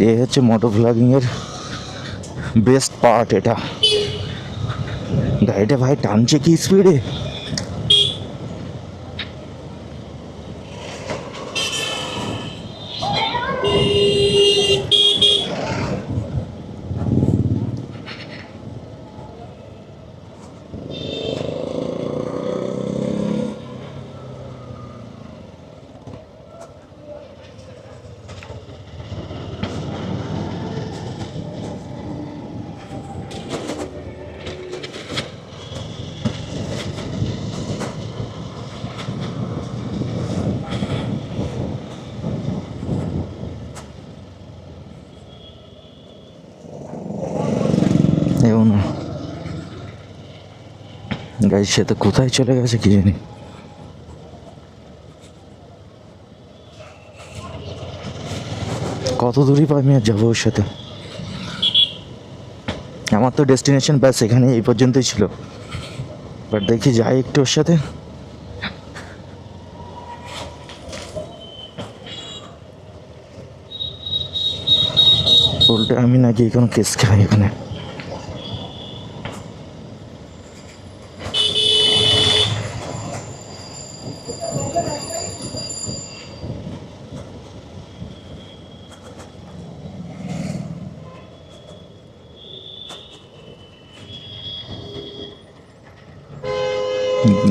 এ হচ্ছে মোটো ব্লগিংয়ের বেস্ট পার্ট। এটা গাড়িটা ভাই টানছে কি স্পিডে! এবং গাইজ, সে তো কোথায় চলে গেছে কি জানি। কত দূরই পাই আমি আর যাবো ওর সাথে? আমার তো ডেস্টিনেশন ব্যাস এখানে এই পর্যন্তই ছিল, বাট দেখি যাই একটু ওর সাথে। উল্টে আমি নাকি কোনো কেস খাই এখানে।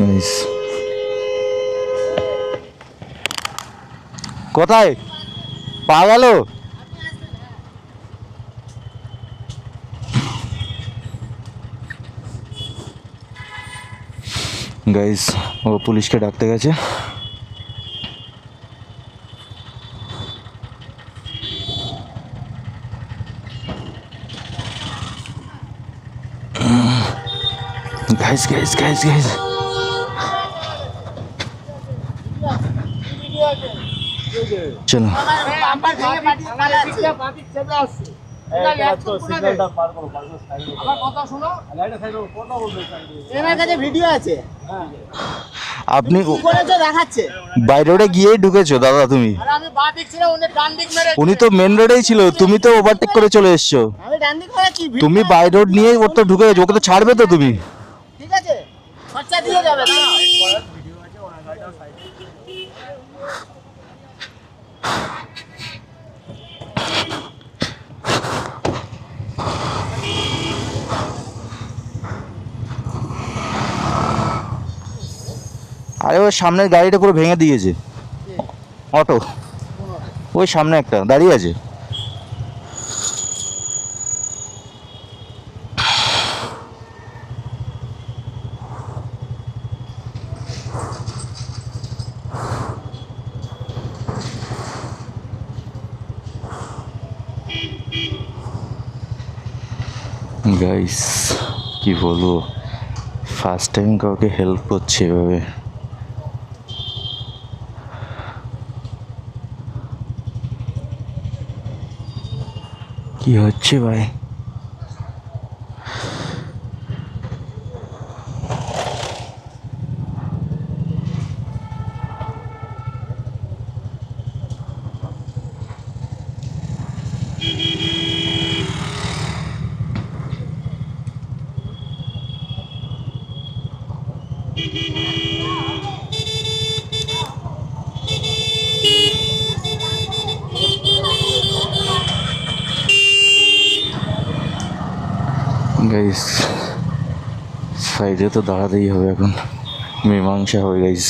Nice. কোথায় পাওয়া গেল? গাইস, ও পুলিশকে ডাকতে গেছে। গাইস গাইস গাইস গাইস, চলো। আপনি বাই রোডে গিয়েই ঢুকেছো দাদা তুমি? উনি তো মেন রোডেই ছিল, তুমি তো ওভারটেক করে চলে এসছো। তুমি বাই রোড নিয়ে ওর তো ঢুকে গেছো, ওকে তো ছাড়বে তো তুমি? ঠিক আছে, খরচা দিয়ে যাবে না। আরে ওই সামনের গাড়িটা পুরো ভেঙে দিয়েছে, অটো। ওই সামনে একটা দাঁড়িয়ে আছে। গাইস, কি বলবো, ফার্স্ট টাইম কাউকে হেল্প করছে এভাবে। কি হচ্ছে ভাই? গাইস, সাইডে তো দাঁড়াতেই হবে এখন, মীমাংসা হবে গাইস।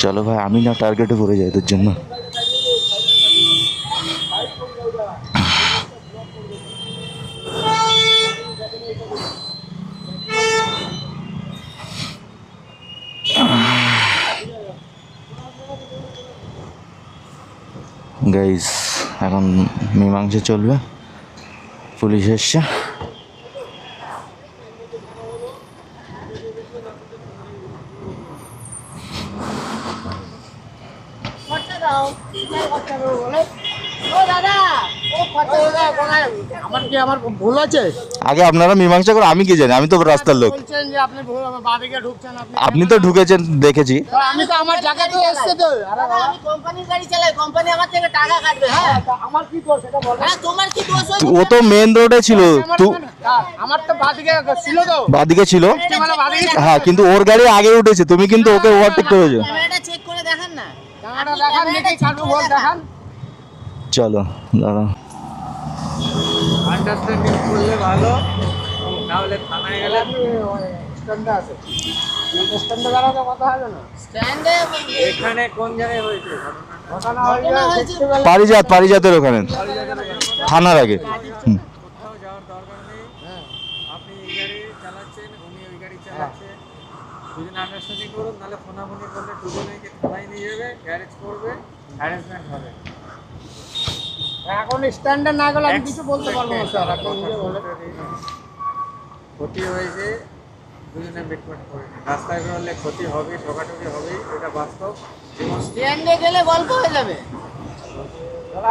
চলো ভাই, আমি না টার্গেটে পড়ে যাই তোর জন্য। গাইস, এখন মীমাংসা চলবে, পুলিশ এসছে। আমার কি আমার ভুল আছে? আগে আপনারা মীমাংসা করে, আমি কি জানি, আমি তো রাস্তার লোক। বলছেন যে আপনি ভুল, আমার বাদিকে ঢুকছেন আপনি। আপনি তো ঢুকেছেন দেখেছি। আমি তো আমার জায়গাতে এসেছে তো। আমি কোম্পানির গাড়ি চালাই, কোম্পানি আমার থেকে টাকা কাটবে। হ্যাঁ, আমার কি দোষ সেটা বলো। হ্যাঁ, তোমার কি দোষ হয়েছে? ও তো মেন রোডে ছিল, আমার তো বাদিকে ছিল তো। বাদিকে ছিল, মানে বাদিকে হ্যাঁ, কিন্তু ওর গাড়ি আগে উঠেছে, তুমি কিন্তু ওকে ওভারটেক করেছো। ক্যামেরাটা চেক করে দেখান না। ক্যামেরাটা দেখান দেখি কাটু বল দেখান। চলো দাঁড়াও। আন্ডারস্ট্যান্ডিং করলে ভালো, না হলে থানায় গেলে স্ট্যান্ডে আছে। স্ট্যান্ডে দাঁড়াতে কথা হবে না। স্ট্যান্ডে এখানে কোন জায়গায় হয়েছে ঘটনা হয়েছে। পারিজাতের ওখানে, থানার আগে। হুম। কোথাও যাওয়ার দরকার নেই। আপনি এই গাড়ি চালাচ্ছেন, উনি ওই গাড়ি চালাচ্ছে, দুজন আন্ডারস্ট্যান্ডিং করুন, নাহলে ফোনাফোনি করলে দুজনেকে থানায় নিয়ে যাবে, গ্যারেজ করবে, হ্যারাসমেন্ট হবে। এখন স্ট্যান্ডে না গেলে আমি কিছু বলতে পারবো না স্যার। আপনি নিজে বলেন। ক্ষতি হয়েছে, দুজনে মিটমাট করে নিন। রাস্তায় বেরোলে ক্ষতি হবে, ঠকাঠকি হবেই, এটা বাস্তব। স্ট্যান্ডে গেলে গল্প হয়ে যাবে।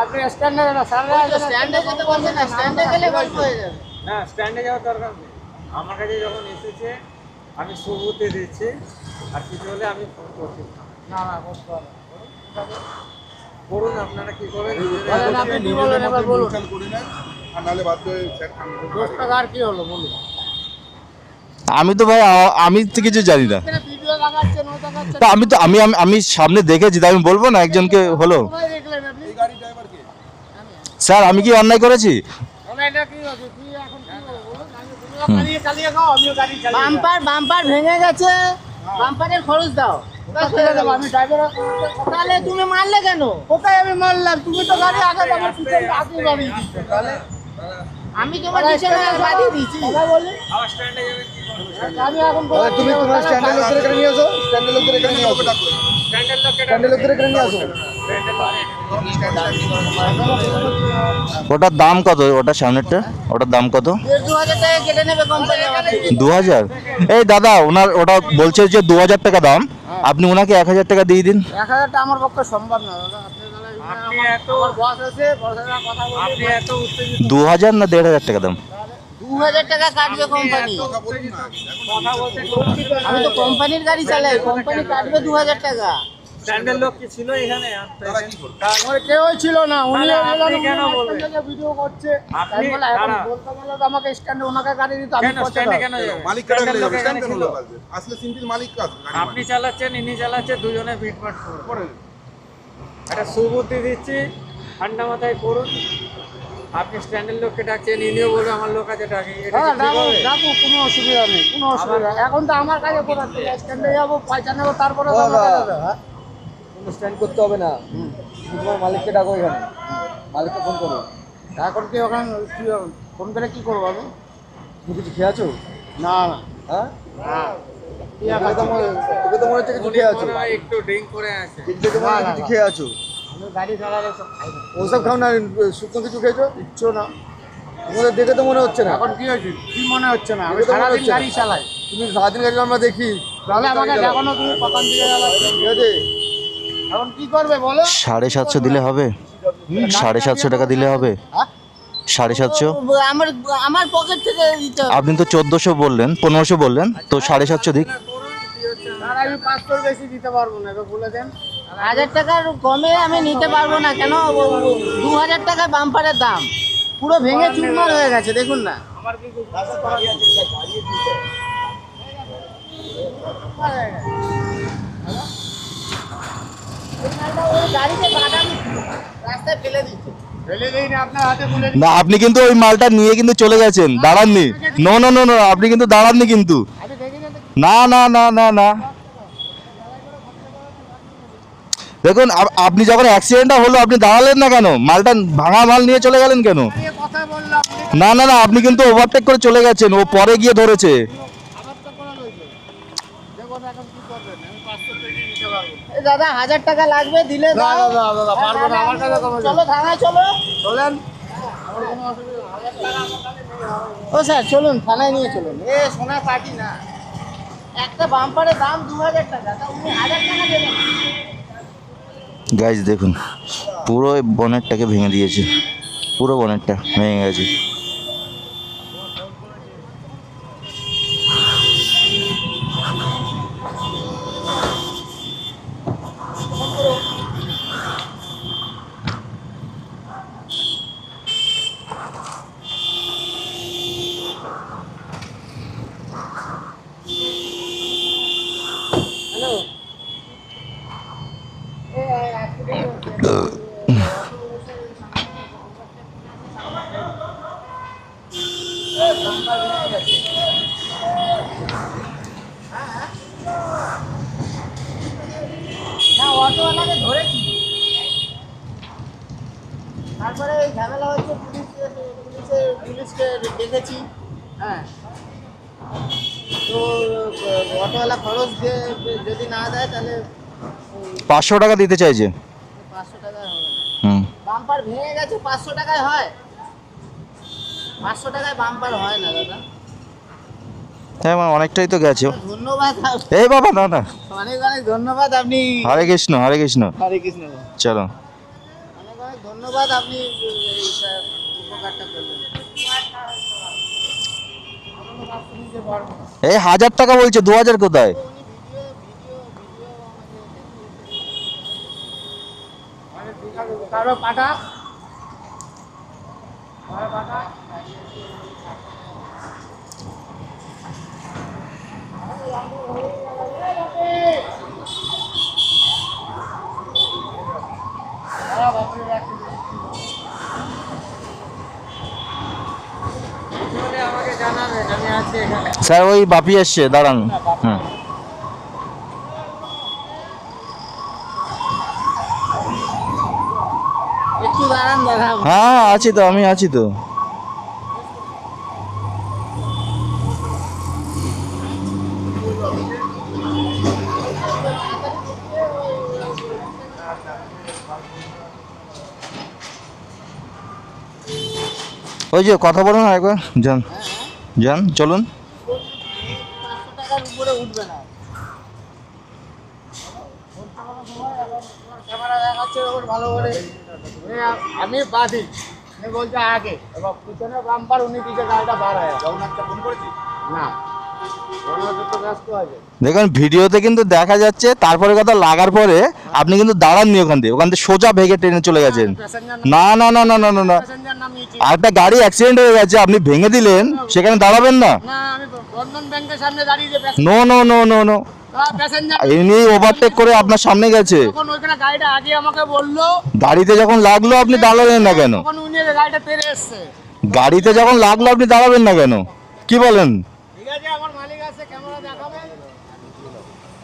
আপনি স্ট্যান্ডে না স্যার, স্ট্যান্ডে যেতে বলছেন না, স্ট্যান্ডে গেলে গল্প হয়ে যাবে। না, স্ট্যান্ডে যাওয়ার দরকার নেই। আমার কাছে যখন এসেছে আমি সবুতে দিচ্ছি, আর কিছু হলে আমি ফোন করছি। না না বলতে পারবো। করুন, আপনারা কি করবেন? বলেন, আপনি কি বলেন এবার বলুন। করে নেন, আর নাহলে বাধ্য হয়ে দশ টাকা আর কি হলো বলুন। আমি তো ভাই আমি তো কিছু জানি না। এখানে ভিডিও লাগাচ্ছেন, ও দেখাচ্ছেন। তা আমি তো আমি সামনে দেখেছি, তা আমি বলবো না একজনকে হলো। কোথায় দেখলেন আপনি? এই গাড়ি ড্রাইভার কে? স্যার আমি কি অন্যায় করেছি? ওনা এটা কি হচ্ছে? কি এখন কি হলো বলুন? আমি চালিয়ে খাও, আমিও গাড়ি চালিয়ে। বাম্পার ভেঙে গেছে, বাম্পারের খরচ দাও। আমি ড্রাইভার। তাহলে তুমি মারলে কেন? কোথায় আমি মারলাম? তুমি তো গাড়ি আগে আমার পিছনে আগে গাড়ি দিচ্ছ। তাহলে আমি তোমার পিছনে গাড়ি দিয়েছি। কথা বলি। আবার স্ট্যান্ডে যাবেন কি করবেন? আমি এখন তুমি তোমার স্ট্যান্ডের লোকদের এখানে নিয়ে আসো। স্ট্যান্ডের লোকদের এখানে নিয়ে আসো। স্ট্যান্ডের লোকদের এখানে নিয়ে আসো। ওটার দাম কত? ওটার সামনেরটা, ওটার দাম কত? 2,000 টাকা কেটে নেবে কোম্পানি আমার থেকে। 2000? এই দাদা, ওনার ওটা বলছে যে 2000 টাকা দাম, আপনি ওনাকে 1000 টাকা দিয়ে দিন। 1000 টাকা আমার পক্ষে সম্ভব না দাদা। আপনি এত বস আছে, বসের সাথে কথা বলি। আপনি এত উত্তেজিত 2000 না 1500 টাকা দাম? 2000 টাকা কাটবে কোম্পানি। কথা বলতে আমি তো কোম্পানির গাড়ি চালাই, কোম্পানি কাটবে 2000 টাকা। স্ট্যান্ডের লোক কি ছিল এখানে? ওই কেউ ছিল না, উনি তাহলে আপনি কেন বলবেন? ভিডিও করছে। আপনি আমি বললাম, এখন দাঁড়া। বলতে বললে তো আমাকে স্ট্যান্ডে ওনাকে গাড়ি দিতে আমি কেন করতে স্ট্যান্ডে দাও। কেন যাবেন? মালিক কেটে স্ট্যান্ডের লোক স্ট্যান্ড এখানে কেন ছিল। লোক আসবে? আসলে সিম্পল মালিক কাজ আপনি চালাচ্ছেন, ইনি চালাচ্ছে, দুজনে মিটমাট করুন। একটা সুবুদ্ধি দিচ্ছি, ঠান্ডা মাথায় করুন। আপনি স্ট্যান্ডের লোককে ডাকছেন, ইনিও বলবে আমার লোক আছে ডাকি। এটা হ্যাঁ, কি ঠিক হবে? ডাকো, কোনো অসুবিধা নেই, কোনো অসুবিধা নেই। এখন তো আমার কাছে কোথা থেকে স্ট্যান্ডে যাবো, পয়সা নেবো, তারপরে তো আমাকে দেবে, হ্যাঁ? কোনো স্ট্যান্ড করতে হবে না, তোমার মালিককে ডাকো এখানে, মালিককে ফোন করো। এখন কি ওখানে কি ফোন করে কি করবো আমি? তুমি কিছু খেয়ে আছো? না না হ্যাঁ, হ্যাঁ, তোকে তো মনে হচ্ছে কিছু খেয়ে আছো। মনে হয় একটু ড্রিঙ্ক করে আছে। কিন্তু দেখে মনে হচ্ছে কিছু খেয়ে আছো। আমি গাড়ি চালালে সব খাই না। ওসব খাও না, শুকনো কিছু খেয়েছো? কিচ্ছু না। তোমাদের দেখে তো মনে হচ্ছে না। এখন কি হয়েছে? কি মনে হচ্ছে না? আমি দেখে তো মনে সারাদিন হচ্ছে না। গাড়ি চালাই। তুমি সারাদিন গাড়ি আমরা দেখি, তাহলে আমাকে দেখানো তুমি কখন দিকে চালাচ্ছ? ঠিক আছে? এখন কি করবে বলো? 750 দিলে হবে? 750 টাকা দিলে হবে? 750? আমার আমার পকেট থেকে দিতে হবে। আপনি তো 1400 বললেন, 1500 বললেন, তো 750 দিক। আর আমি 500 বেশি দিতে পারবো না, এবার বলে দেন। 1000 টাকার কমে আমি নিতে পারবো না। কেন? 2000 টাকা বাম্পারের দাম, পুরো ভেঙে চুরমার হয়ে গেছে, দেখুন না। গাড়িতে বাদাম রাস্তায় ফেলে দিচ্ছে। ফেলে দেই না, আপনার হাতে তুলে না, আপনি কিন্তু ওই মালটা নিয়ে কিন্তু চলে গেছেন, দাঁড়াননি। নো নো নো নো, আপনি কিন্তু দাঁড়াননি কিন্তু। আমি দেখি না না না না না, দেখুন আপনি যখন অ্যাক্সিডেন্টটা হলো আপনি দাঁড়ালেন না কেন? মালটা ভাঙা মাল নিয়ে চলে গেলেন কেন? কথা বললাম, না না না, আপনি কিন্তু ওভারটেক করে চলে গেছেন, ও পরে গিয়ে ধরেছে। আমার তো করা রয়েছে। দেখুন এখন কি করবেন, আমি 500 টাকা দিতে পারবো। দাদা 1000 টাকা লাগবে, দিলে দাও। না দাদা পারবো না, আমার টাকা কমে যাবে। চলো থানায় চলো, চলেন। আমার কোনো অসুবিধা নেই, 1000 টাকা আমার কাছে নেই। ও স্যার চলুন, থানায় নিয়ে চলুন। এ সোনা পার্টি না, একটা বাম্পারের দাম 2000 টাকা, তা উনি 1000 টাকা দেবেন। গাইজ দেখুন, পুরো বনেটটাকে ভেঙে দিয়েছে। পুরো বনেটটা ভেঙে গেছে। না অটোওয়ালাকে ধরেছি, তারপরে এই ঝামেলা হচ্ছে, পুলিশকে দেখেছি। হ্যাঁ, তো অটোওয়ালা খরচ দিয়ে যদি না দেয় তাহলে 500 টাকা দিতে চাইছে। 500 টাকায় হবে না। বাম্পার ভেঙে গেছে, 500 টাকায় হয়? 500 টাকায় বাম্পার হয় না দাদা। হ্যাঁ অনেকটাই তো গেছে। ধন্যবাদ, এই বাবা না না, অনেক অনেক ধন্যবাদ। আপনি হরে কৃষ্ণ হরে কৃষ্ণ। হরে কৃষ্ণ। চলো, অনেক অনেক ধন্যবাদ, আপনি এইটা উপকারটা করলেন। এই 1000 টাকা বলছে, 2000 কোথায়? কারো পাঠা আমাকে জানাবেন, আমি আছি এখানে। স্যার ওই বাপি আসছে, দাঁড়ান। হ্যাঁ একটু দাঁড়ান দাদা। হ্যাঁ আছি তো, আমি আছি তো। ওই যে কথা বলুন একবার, যান যান চলুন। 500 টাকার উপরে উঠবে না। ক্যামেরা দেখাচ্ছে ওর ভালো করে, আমি বাদি বলছে আগে, এবার পিছনে বাম্পার, উনি পিছনে গাড়িটা বার হয়। রঘুনাথকে ফোন করেছি না, রঘুনাথ তো ব্যস্ত আছে। দেখুন ভিডিওতে কিন্তু দেখা যাচ্ছে, তারপরে কথা লাগার পরে আপনি কিন্তু দাঁড়াননি ওখান থেকে সোজা ভেগে ট্রেনে চলে গেছেন। না না না না না না না, প্যাসেঞ্জার নামিয়েছি। আর একটা গাড়ি অ্যাক্সিডেন্ট হয়ে গেছে, আপনি ভেঙে দিলেন, সেখানে দাঁড়াবেন না। না, আমি বন্ধন ব্যাংকের সামনে দাঁড়িয়ে no no no no no, passenger এমনি ওভারটেক করে আপনার সামনে গেছে। তখন ওইখানে গাড়িটা আগে আমাকে বললো, গাড়িতে যখন লাগলো আপনি দাঁড়ালেন না কেন? তখন উনি গাড়িটা তেড়ে এসছে। গাড়িতে যখন লাগলো আপনি দাঁড়াবেন না কেন? কি বলেন? ঠিক আছে, আমার মালিক আছে, ক্যামেরা দেখাবেন।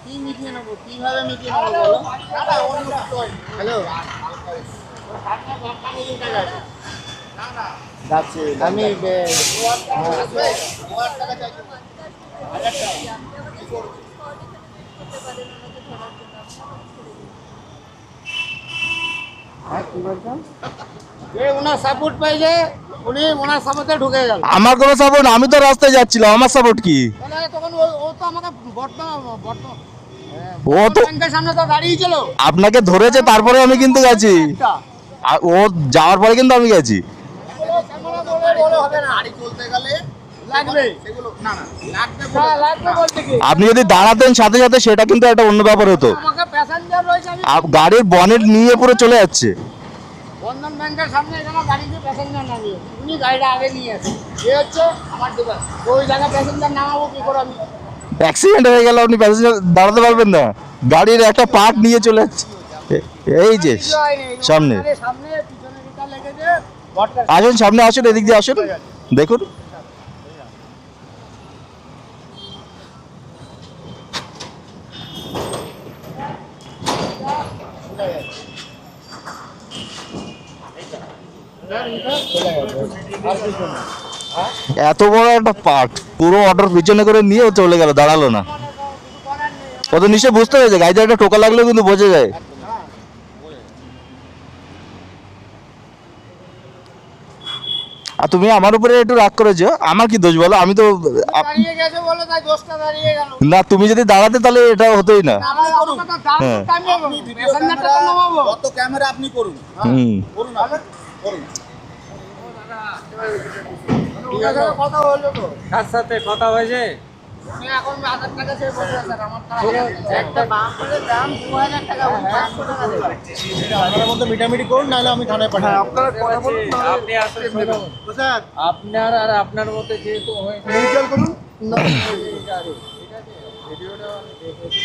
কি মিটিয়ে নেবো, কিভাবে মিটিয়ে নেবো বলো? হ্যালো, যাচ্ছি আমি। ওনার সাপোর্ট পেয়েছে, উনি ওনার সাপোর্টে ঢুকে গেল। আমার কোনো সাপোর্ট, আমি তো রাস্তায় যাচ্ছিলাম, আমার সাপোর্ট কি? তখন ও তো আমাকে বর্তমান ও তো ব্যাংকের সামনে তো দাঁড়িয়ে ছিল, আপনাকে ধরেছে, তারপরে আমি কিন্তু গেছি। আর ও যাওয়ার পরে কিন্তু আমি গেছি। আপনি যদি দাঁড়াতেন সাথে সাথে, সেটা কিন্তু একটা অন্য ব্যাপার হতো। গাড়ির বনেট নিয়ে পুরো চলে যাচ্ছে। বন্ধন ব্যাংকের সামনে এখানে গাড়িতে প্যাসেঞ্জার নামিয়ে উনি গাড়িটা আগে নিয়ে আসে, এ হচ্ছে আমার ডিভাইস। ওই জায়গায় প্যাসেঞ্জার নামাবো কি করে আমি? অ্যাক্সিডেন্ট হয়ে গেল, আপনি প্যাসেঞ্জার দাঁড়াতে পারবেন না, গাড়ির একটা পার্ট নিয়ে চলে যাচ্ছে। এই যে সামনে, সামনে পিছনে রিটা লেগেছে। আসুন সামনে আসুন, এদিক দিয়ে আসুন, দেখুন। এত বড় একটা পার্ট পুরো অটোর পিছনে করে নিয়ে ও চলে গেল, দাঁড়ালো না। ও তো নিশ্চয় বুঝতে পেরেছে গাড়িতে একটা টোকা লাগলেও কিন্তু বোঝা যায়। আর তুমি আমার উপরে একটু রাগ করেছো, আমার কি দোষ বলো? আমি তো দাঁড়িয়ে গেছে বলে তাই দোষটা দাঁড়িয়ে গেল। না, তুমি যদি দাঁড়াতে তাহলে এটা হতোই না। আমার কথা তো হ্যাঁ। প্যাসেঞ্জারটা তো নামাবো। কত ক্যামেরা আপনি করুন, হুম, করুন করুন। ওনার সাথে কথা হলো তো, কার সাথে কথা হয়েছে? উনি এখন 1000 টাকা চেয়ে বলছে স্যার, আমার একটা বাম করে দাম 2000 টাকা, 500 টাকা দেবেন। আপনার মধ্যে মিটামিটি করুন, নাহলে আমি থানায় পাঠাবো। আপনারা কথা বলুন, আপনি আসলে তো স্যার আপনার আর আপনার মধ্যে যেহেতু হয়েছে মিউচুয়াল করুন। ঠিক আছে, ভিডিওটা আমি দেখেছি।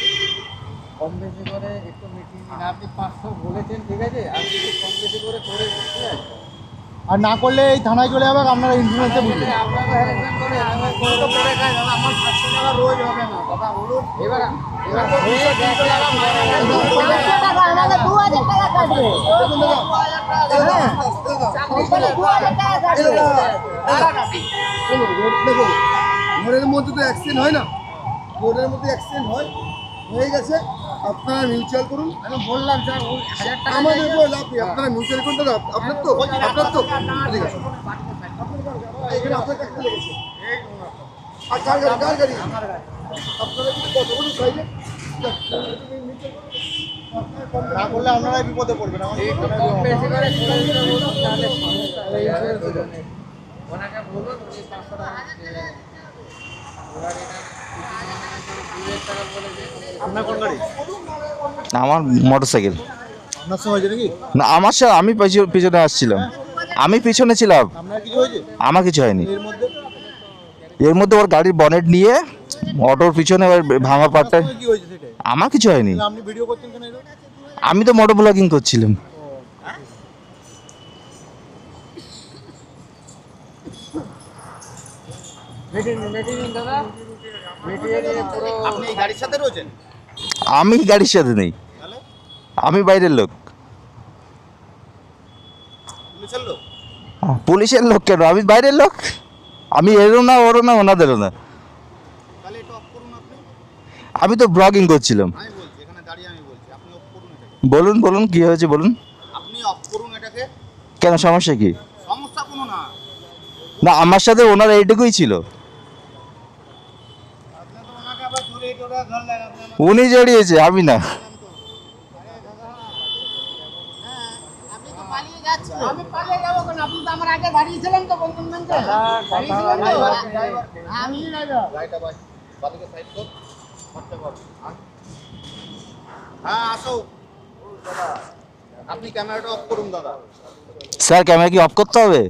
কম বেশি করে একটু মিটিং নিন। আপনি 500 বলেছেন, ঠিক আছে, আপনি একটু কম বেশি করে ঠিক আছে। আর না করলে এই থানায় চলে যাবে, আপনারা ইন্স্যুরেন্সে বুঝবেন। আপনাকে হ্যারাসমেন্ট করে আমি কোনো তো করে খাই দাদা, আমার 500 টাকা রোজ হবে না, কথা বলুন। এবার তো 200 টাকা মাইনে নেন। 500 টাকা আমাদের 2000 টাকা কাটবে। দেখুন দাদা, ওখানে 2000 টাকা কাটবে। শোনো, রোড দেখো, রোডের মধ্যে তো অ্যাক্সিডেন্ট হয় না, রোডের মধ্যে অ্যাক্সিডেন্ট হয়, হয়ে গেছে। আপনারা মিউচুয়াল করুন। আমি বললাম স্যার 1000 টাকা আমাদের বল, আপনারা মিউচুয়াল করুন দাদা। আপনার তো ঠিক আছে, এখানে আপনার কাছে লেগেছে। আর কার গাড়ি? আমার গাড়ি। আপনারা কি কত বলুন সাইডে না করলে আপনারাই বিপদে পড়বেন। একটু কম বেশি করে করে দিতে বলুন, তাহলে সমস্যা হয়ে যাবে। ওনাকে বলুন উনি 500 টাকা দিয়ে এবার এটা 2000 টাকা বলেছে। আপনার কোন গাড়ি? আমার মোটরসাইকেল। আপনার সময় হয়েছে নাকি? না আমার সাথে, আমি পিছনে আসছিলাম, আমি পিছনে ছিলাম, আপনার কিছু হয়েছে আমার কিছু হয়নি। এর মধ্যে? এর মধ্যে ওর গাড়ির বনেট নিয়ে অটোর পিছনে ওর ভাঙা পাটটা, আপনার কি হয়েছে সেটাই? আমার কিছু হয়নি। তাহলে আপনি ভিডিও করছেন কেন এটা? আমি তো মোটর ব্লগিং করছিলাম। মিটিং দাদা, মিটিং পুরো আপনি এই গাড়ির সাথে রয়েছেন? আমি গাড়ির সাথে নেই, তাহলে আমি বাইরের লোক। পুলিশের লোক? পুলিশের লোক কেন, আমি বাইরের লোক। আমি এরও না, ওরও না, ওনাদেরও না। তাহলে এটা অফ করুন আপনি। আমি তো ব্লগিং করছিলাম। আমি বলছি, এখানে দাঁড়িয়ে আমি বলছি, আপনি অফ করুন এটাকে। বলুন বলুন কি হয়েছে বলুন। আপনি অফ করুন এটাকে। কেন, সমস্যা কি? সমস্যা কোনো না। না আমার সাথে ওনার এইটুকুই ছিল, আপনি তো ওনাকে আবার ধরে ধরে ধরলেন, আপনি উনি জড়িয়েছে, আমি না। আমি পালিয়ে যাবো কেন? আপনি তো আমার আগে দাঁড়িয়েছিলেন তো বন্ধন ব্যাংকে। দাঁড়িয়েছিলেন তো? আমি গাড়িটা বাদিকে সাইড কর, খরচা কর। হ্যাঁ আসো দাদা, আপনি ক্যামেরাটা অফ করুন দাদা। স্যার ক্যামেরা কি অফ করতে হবে?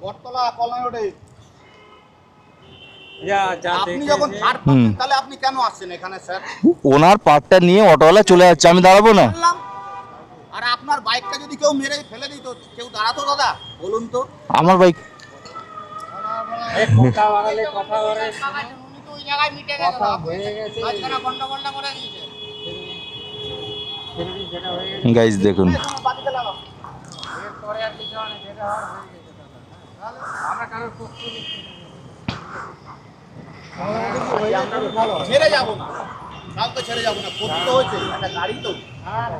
বটতলা কলোনি রোডে। যা যা আপনি যখন ছাড় পাচ্ছেন, তাহলে আপনি কেন আসছেন এখানে স্যার? ওনার পার্টটা নিয়ে অটোওয়ালা চলে যাচ্ছে, আমি দাঁড়াবো না? বললাম, আর আপনার বাইকটা যদি কেউ মেরে ফেলে দিত, কেউ দাঁড়াতো দাদা? বলুন তো। আমার বাইক এক কথা বাড়ালে কথা বাড়ে, উনি তো ওই জায়গায় মিটে গেছে, কথা হয়ে গেছে। মাঝখানে গন্ডগোলটা করে দিয়েছে। যেটা হয়ে গেছে গাইজ দেখুন, বাদিকে লাগাও। এরপরে আর কিছু হয় না, যেটা হওয়ার হয়ে গেছে দাদা। আমরা কারোর পক্ষ নিচ্ছি না। ছেড়ে যাবো না, কাউকে ছেড়ে যাবো না, করতে হয়েছে একটা গাড়ি তো। দাদা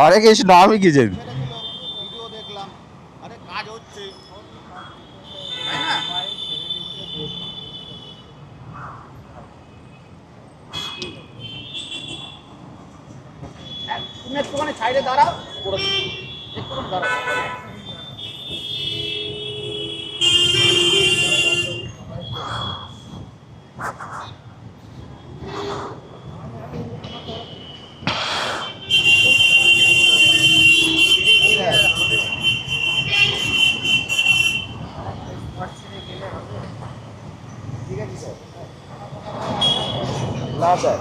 আরে কিছু না, আমি কি জানি। ভিডিও দেখলাম, আরে কাজ হচ্ছে, তাই না? তুমি একটুখানি সাইডে দাঁড়াও, একটুখানি দাঁড়াও। না স্যার,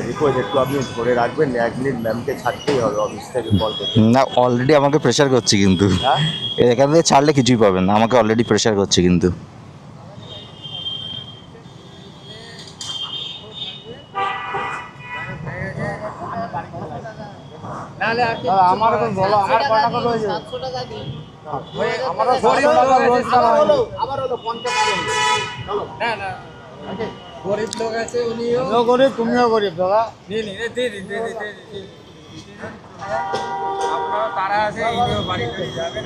রিকোয়েস্ট একটু আপনি ধরে রাখবেন, 1 মিনিট ম্যামকে ছাড়তেই হবে অফিস থেকে কল করতে। না অলরেডি আমাকে প্রেশার করছে কিন্তু, হ্যাঁ এখান থেকে ছাড়লে কিছুই পাবেন না, আমাকে অলরেডি প্রেশার করছে কিন্তু। নাহলে আর দাদা আমার এখন বলো আমার কয় টাকা রয়েছে? 700 টাকা দিন। আমারও গরিব লোক রোজ টাকা আবার হলো 50 টাকা চলো। না না গরিব লোক আছে উনিও আমিও গরিব তুমিও গরিব দাদা। নিয়ে নিন দিয়ে দিন আপনারা তারা আছে ইনিও বাড়ি টাড়ি যাবেন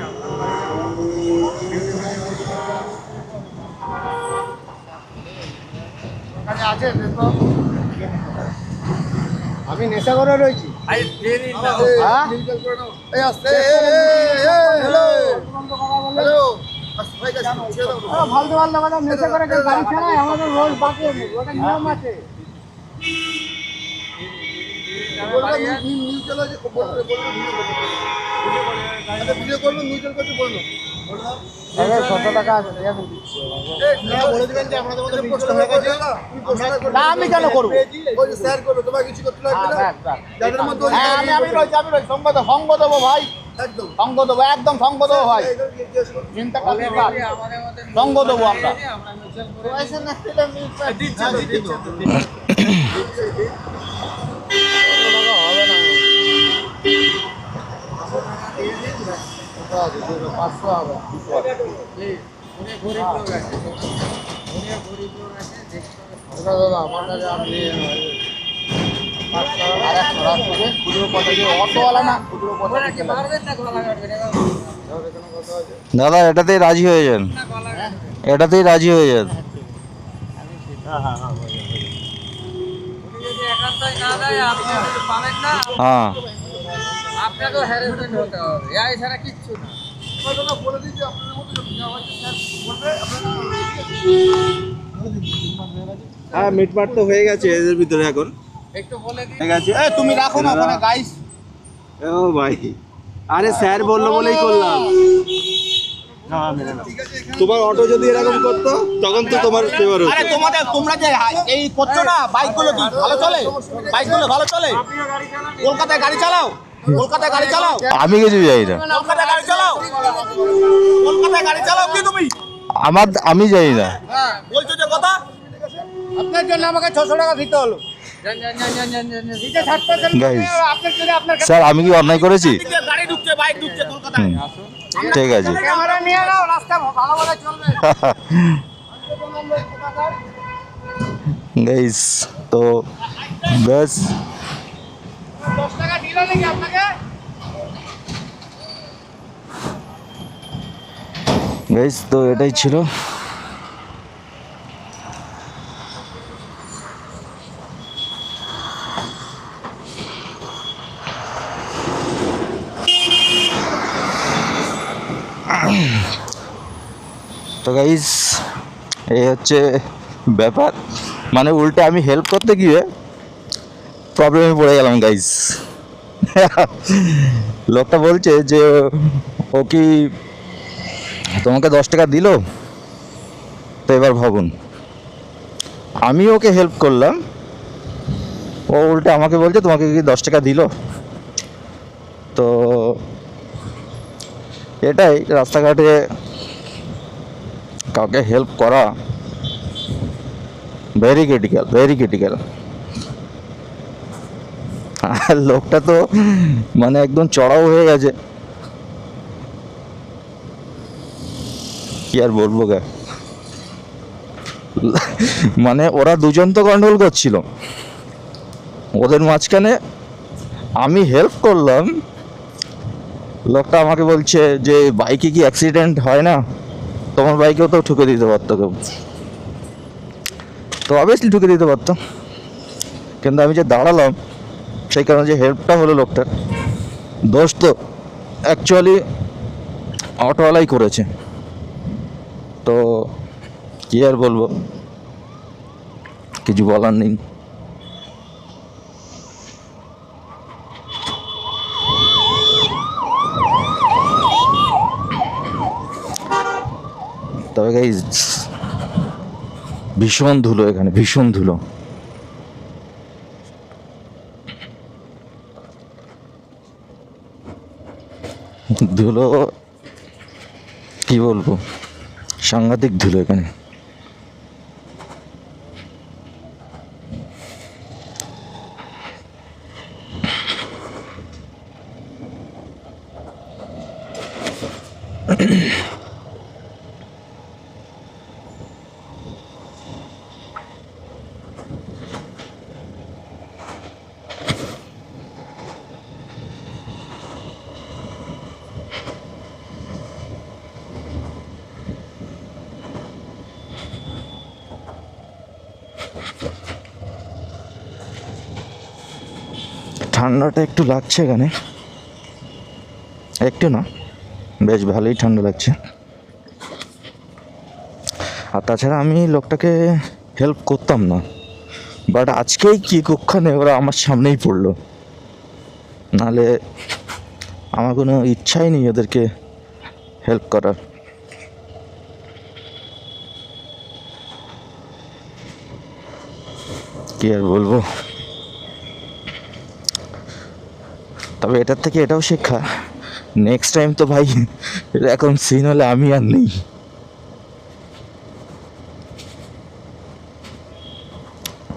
কাছে আছে দেখো আমি নেশা করে রয়েছি। আরে দিয়ে দিন না হ্যাঁ এই আসছে হ্যালো হ্যালো ফালতু ফালতু কথা নেশা করে কেউ গাড়ি চালায় আমাদের রোজ বাকি ওটা নিয়ম আছে। কত টাকা আছে না আমি কেন করবো সঙ্গ দেবো ভাই একদম সঙ্গ দেবো একদম সঙ্গ দেবো ভাই চিন্তা করতে সঙ্গ দেবো আমরা পয়সা না পেলে হবে না 500 হবে উনি গরিব লোক আছে দাদা আমার কাছে আমি আর এক খরচ করে খুচরো কথা দিয়ে অটোওয়ালা না খুচরো কথা মারবেন না গলা কাটবেন দাদা এটাতেই রাজি হয়ে যান, এটাতেই রাজি হয়ে যান। উনি যদি একান্তই না দেয় আপনি যদি পাবেন না হ্যাঁ আপনাকেও হ্যারাসমেন্ট হতে হবে এছাড়া কিচ্ছু না হ্যাঁ মিটমাট তো হয়ে গেছে এদের ভিতরে এখন একটু বলে দিন ঠিক আছে। এই তুমি রাখো না ওখানে গাইস ও ভাই আরে স্যার বললো বলেই করলাম। তোমার অটো যদি এরকম করতো তখন তো তোমার ফেভার হতো। আরে তোমরা যে এই করছো না বাইকগুলো কি ভালো চলে? বাইকগুলো ভালো চলে? কলকাতায় গাড়ি চালাও কলকাতায় গাড়ি চালাও আমি কিছু যাই না, কলকাতায় গাড়ি চালাও কলকাতায় গাড়ি চালাও কি তুমি? আমি যাই না। বলছো যে কথা আপনার জন্য আমাকে 600 টাকা দিতে হলো। দিতে 60% Guys, আপনার জন্য আপনার স্যার আমি কি অন্যায় করেছি? গাড়ি ঢুকছে বাইক ঢুকছে কলকাতায়। ঠিক আছে। ক্যামেরা নিয়ে নাও রাস্তা ভালোভাবে চলবে। গাইস তো ব্যাস 10 টাকা দিল নাকি আপনাকে? গাইস তো এটাই ছিল। তো গাইস এই হচ্ছে ব্যাপার, মানে উল্টে আমি হেল্প করতে গিয়ে প্রবলেমে পড়ে গেলাম গাইস। লোকটা বলছে যে ও কি তোমাকে 10 টাকা দিল, তো এবার ভাবুন আমি ওকে হেল্প করলাম, ও উল্টে আমাকে বলছে তোমাকে কি 10 টাকা দিল। তো এটাই রাস্তাঘাটে কাউকে হেল্প করা ভেরি ক্রিটিক্যাল। আর লোকটা তো মানে একদম চড়াও হয়ে গেছে, কি আর বলবো গা। মানে ওরা দুজন তো গন্ডগোল করছিল, ওদের মাঝখানে আমি হেল্প করলাম, লোকটা আমাকে বলছে যে বাইকে কি অ্যাক্সিডেন্ট হয় না, তোমার বাইকেও তো ঠুকে দিতে পারতো কেউ। তো অবভিয়াসলি ঠুকে দিতে পারতো, কিন্তু আমি যে দাঁড়ালাম সেই কারণে যে হেল্পটা হলো লোকটার, দোষ তো অ্যাকচুয়ালি অটোওয়ালাই করেছে। তো কি আর বলবো, কিছু বলার নেই। তবে গাইস ভীষণ ধুলো এখানে, ভীষণ ধুলো। ধুলো কি বলবো, সাংঘাতিক ধুলো এখানে। ঠান্ডাটা একটু লাগছে এখানে, একটু না বেশ ভালোই ঠান্ডা লাগছে। আর তাছাড়া আমি লোকটাকে হেল্প করতাম না, বাট আজকেই কি কক্ষণে ওরা আমার সামনেই পড়লো, নাহলে আমার কোনো ইচ্ছাই নেই ওদেরকে হেল্প করার। কি আর বলবো, তবে এটার থেকে এটাও শিক্ষা, নেক্সট টাইম তো ভাই এরকম সিন হলে আমি আর নেই।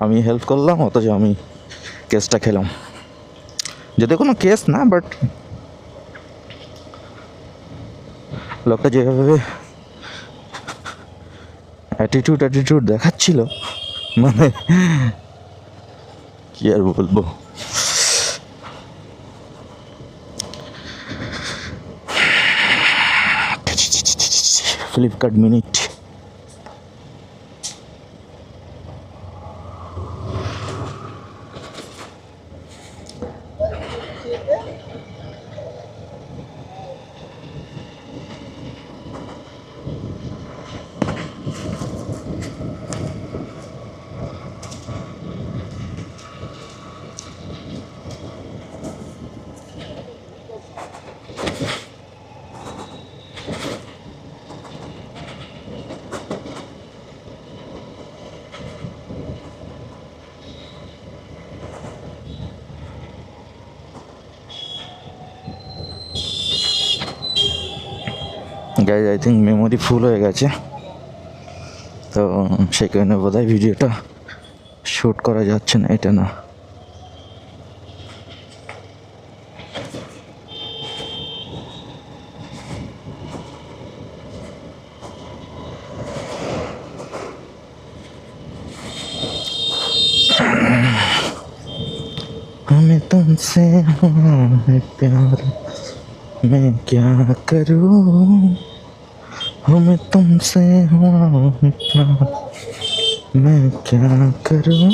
আমি হেল্প করলাম অথচ আমি কেসটা খেলাম, যদি কোনো কেস না, বাট লোকটা যেভাবে অ্যাটিটিউড দেখাচ্ছিল, মানে কি আর বলবো। Flipkart minute. Guys I think memory ফুল হয়ে গেছে, তো সেই কারণে বোধহয় ভিডিওটা শ্যুট করা যাচ্ছে না, এটা না। हमें तुमसे है प्यार, मैं क्या करूं, हमें तुमसे है प्यार, मैं क्या करूं,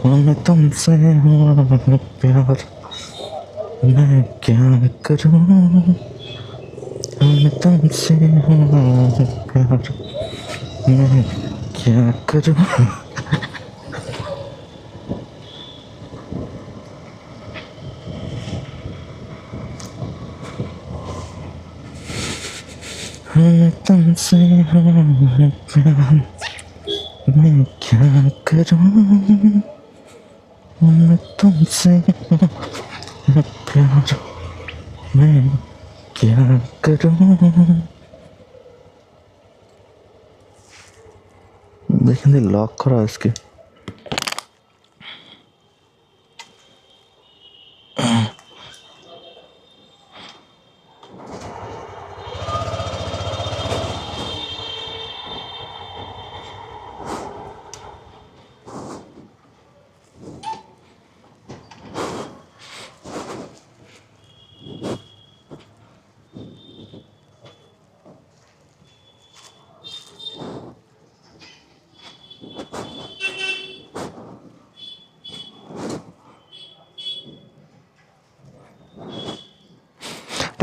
हमें तुमसे है प्यार, मैं क्या करूं, हमें तुमसे है प्यार, मैं क्या करूं। मैं तुमसे है प्यार, मैं क्या करूं, मैं तुमसे है प्यार, मैं क्या करूं। देखने लॉक करा इसके।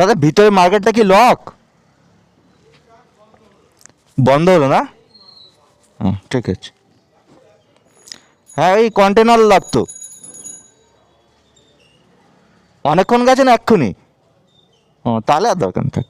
দাদা ভিতরে মার্কেটটা কি লক বন্ধ হলো না? ঠিক আছে, হ্যাঁ ওই কন্টেনার লাগতো, অনেকক্ষণ গেছে না এক্ষুনি? তাহলে আর দরকার থাক।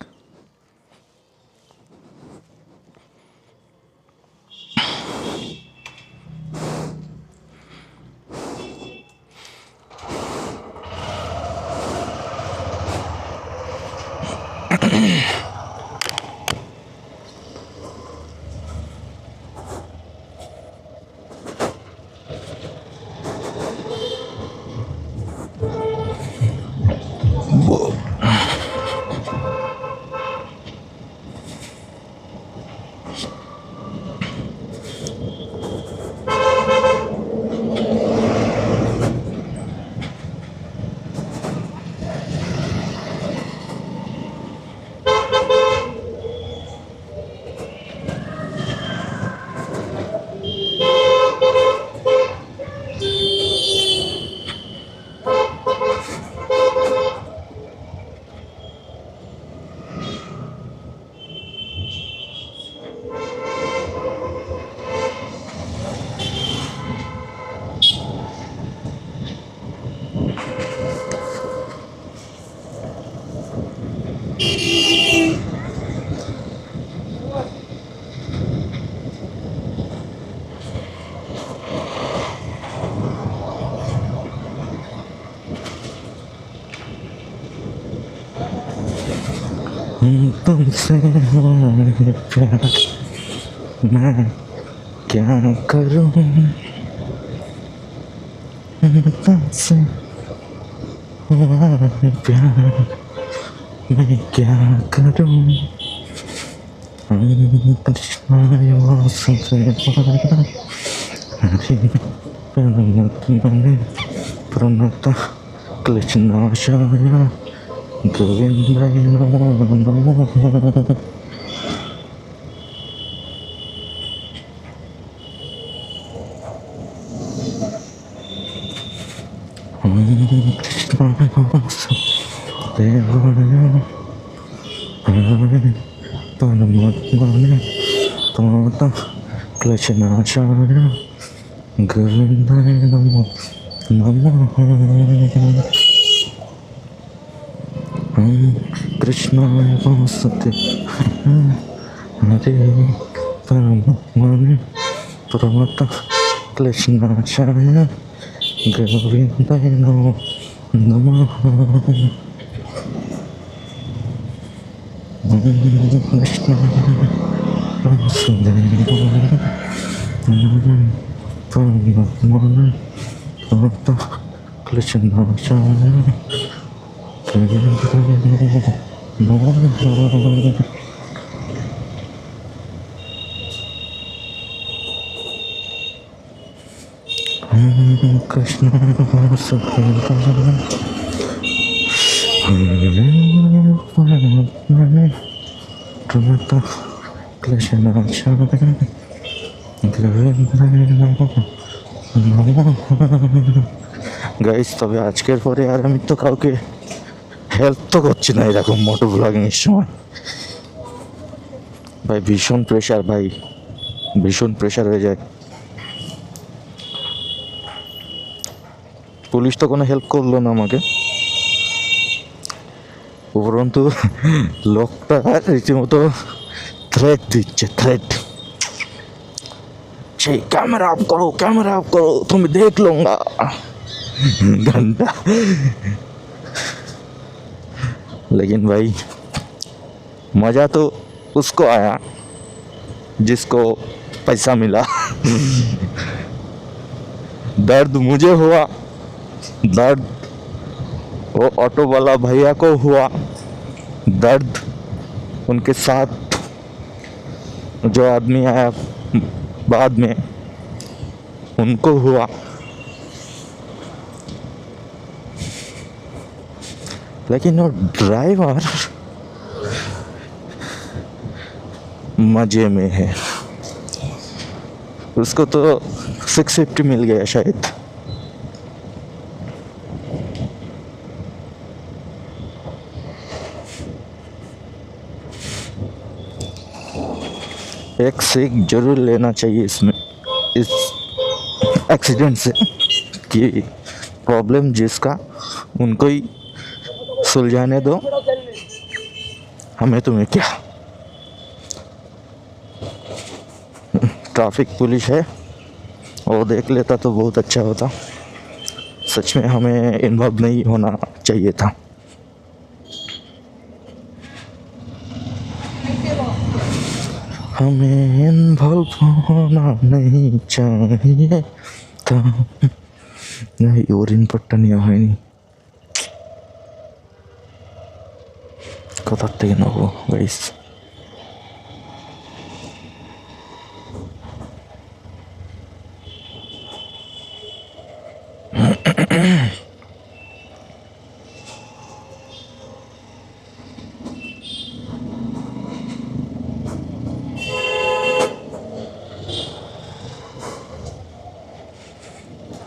तुमसे हुआ है प्यार मैं क्या करूं तुमसे हुआ है प्यार मैं क्या करूं कृष्णाय वासुदेवाय हरि प्रणतमने प्रणत क्लेशनाशाय गोविन्दाय नमो नमः कृष्णाय वासुदेवाय हरि परमात्मने प्रणत क्लेशनाशाय गोविन्दाय नमो नमः कृष्णाय वासुदेवाय हरे परमात्मने प्रणत क्लेशनाशाय गोविन्दाय नमो नमः कृष्णाय वासुदेवाय परमात्मने प्रणत क्लेशनाशाय गोविन्दाय नमो नमः कृष्णाय वासुदेवाय हरे परमात्मने प्रणत क्लेशनाशाय गोविन्दाय नमो नमः গাইস তবে আজকের পরে আর আমি তো কাউকে হেল্প তো করছি না এরকম মোটো ব্লগিংয়ের সময় ভাই ভীষণ প্রেশার ভাই ভীষণ প্রেশার হয়ে যায় পুলিশ তো কোনো হেল্প করলো না আমাকে উপরন্তু লোকটা রীতিমতো থ্রেট দিচ্ছে থ্রেট সেই ক্যামেরা অফ করো তুমি দেখ লूंगा घंटा लेकिन भाई मज़ा तो उसको आया जिसको पैसा मिला दर्द मुझे हुआ दर्द वो ऑटो वाला भैया को हुआ दर्द उनके साथ जो आदमी आया बाद में उनको हुआ लेकिन वो ड्राइवर मजे में है उसको तो 650 मिल गया शायद एक सीख जरूर लेना चाहिए इसमें इस एक्सीडेंट से कि प्रॉब्लम जिसका उनको ही सुलझाने दो हमें तुम्हें क्या ट्रैफिक पुलिस है वो देख लेता तो बहुत अच्छा होता सच में हमें इन्वॉल्व नहीं होना चाहिए था हमें इन्वॉल्व होना नहीं चाहिए था नहीं यूरिन पट्टनिया হয়নি কোথা থেকে নেবো গাইস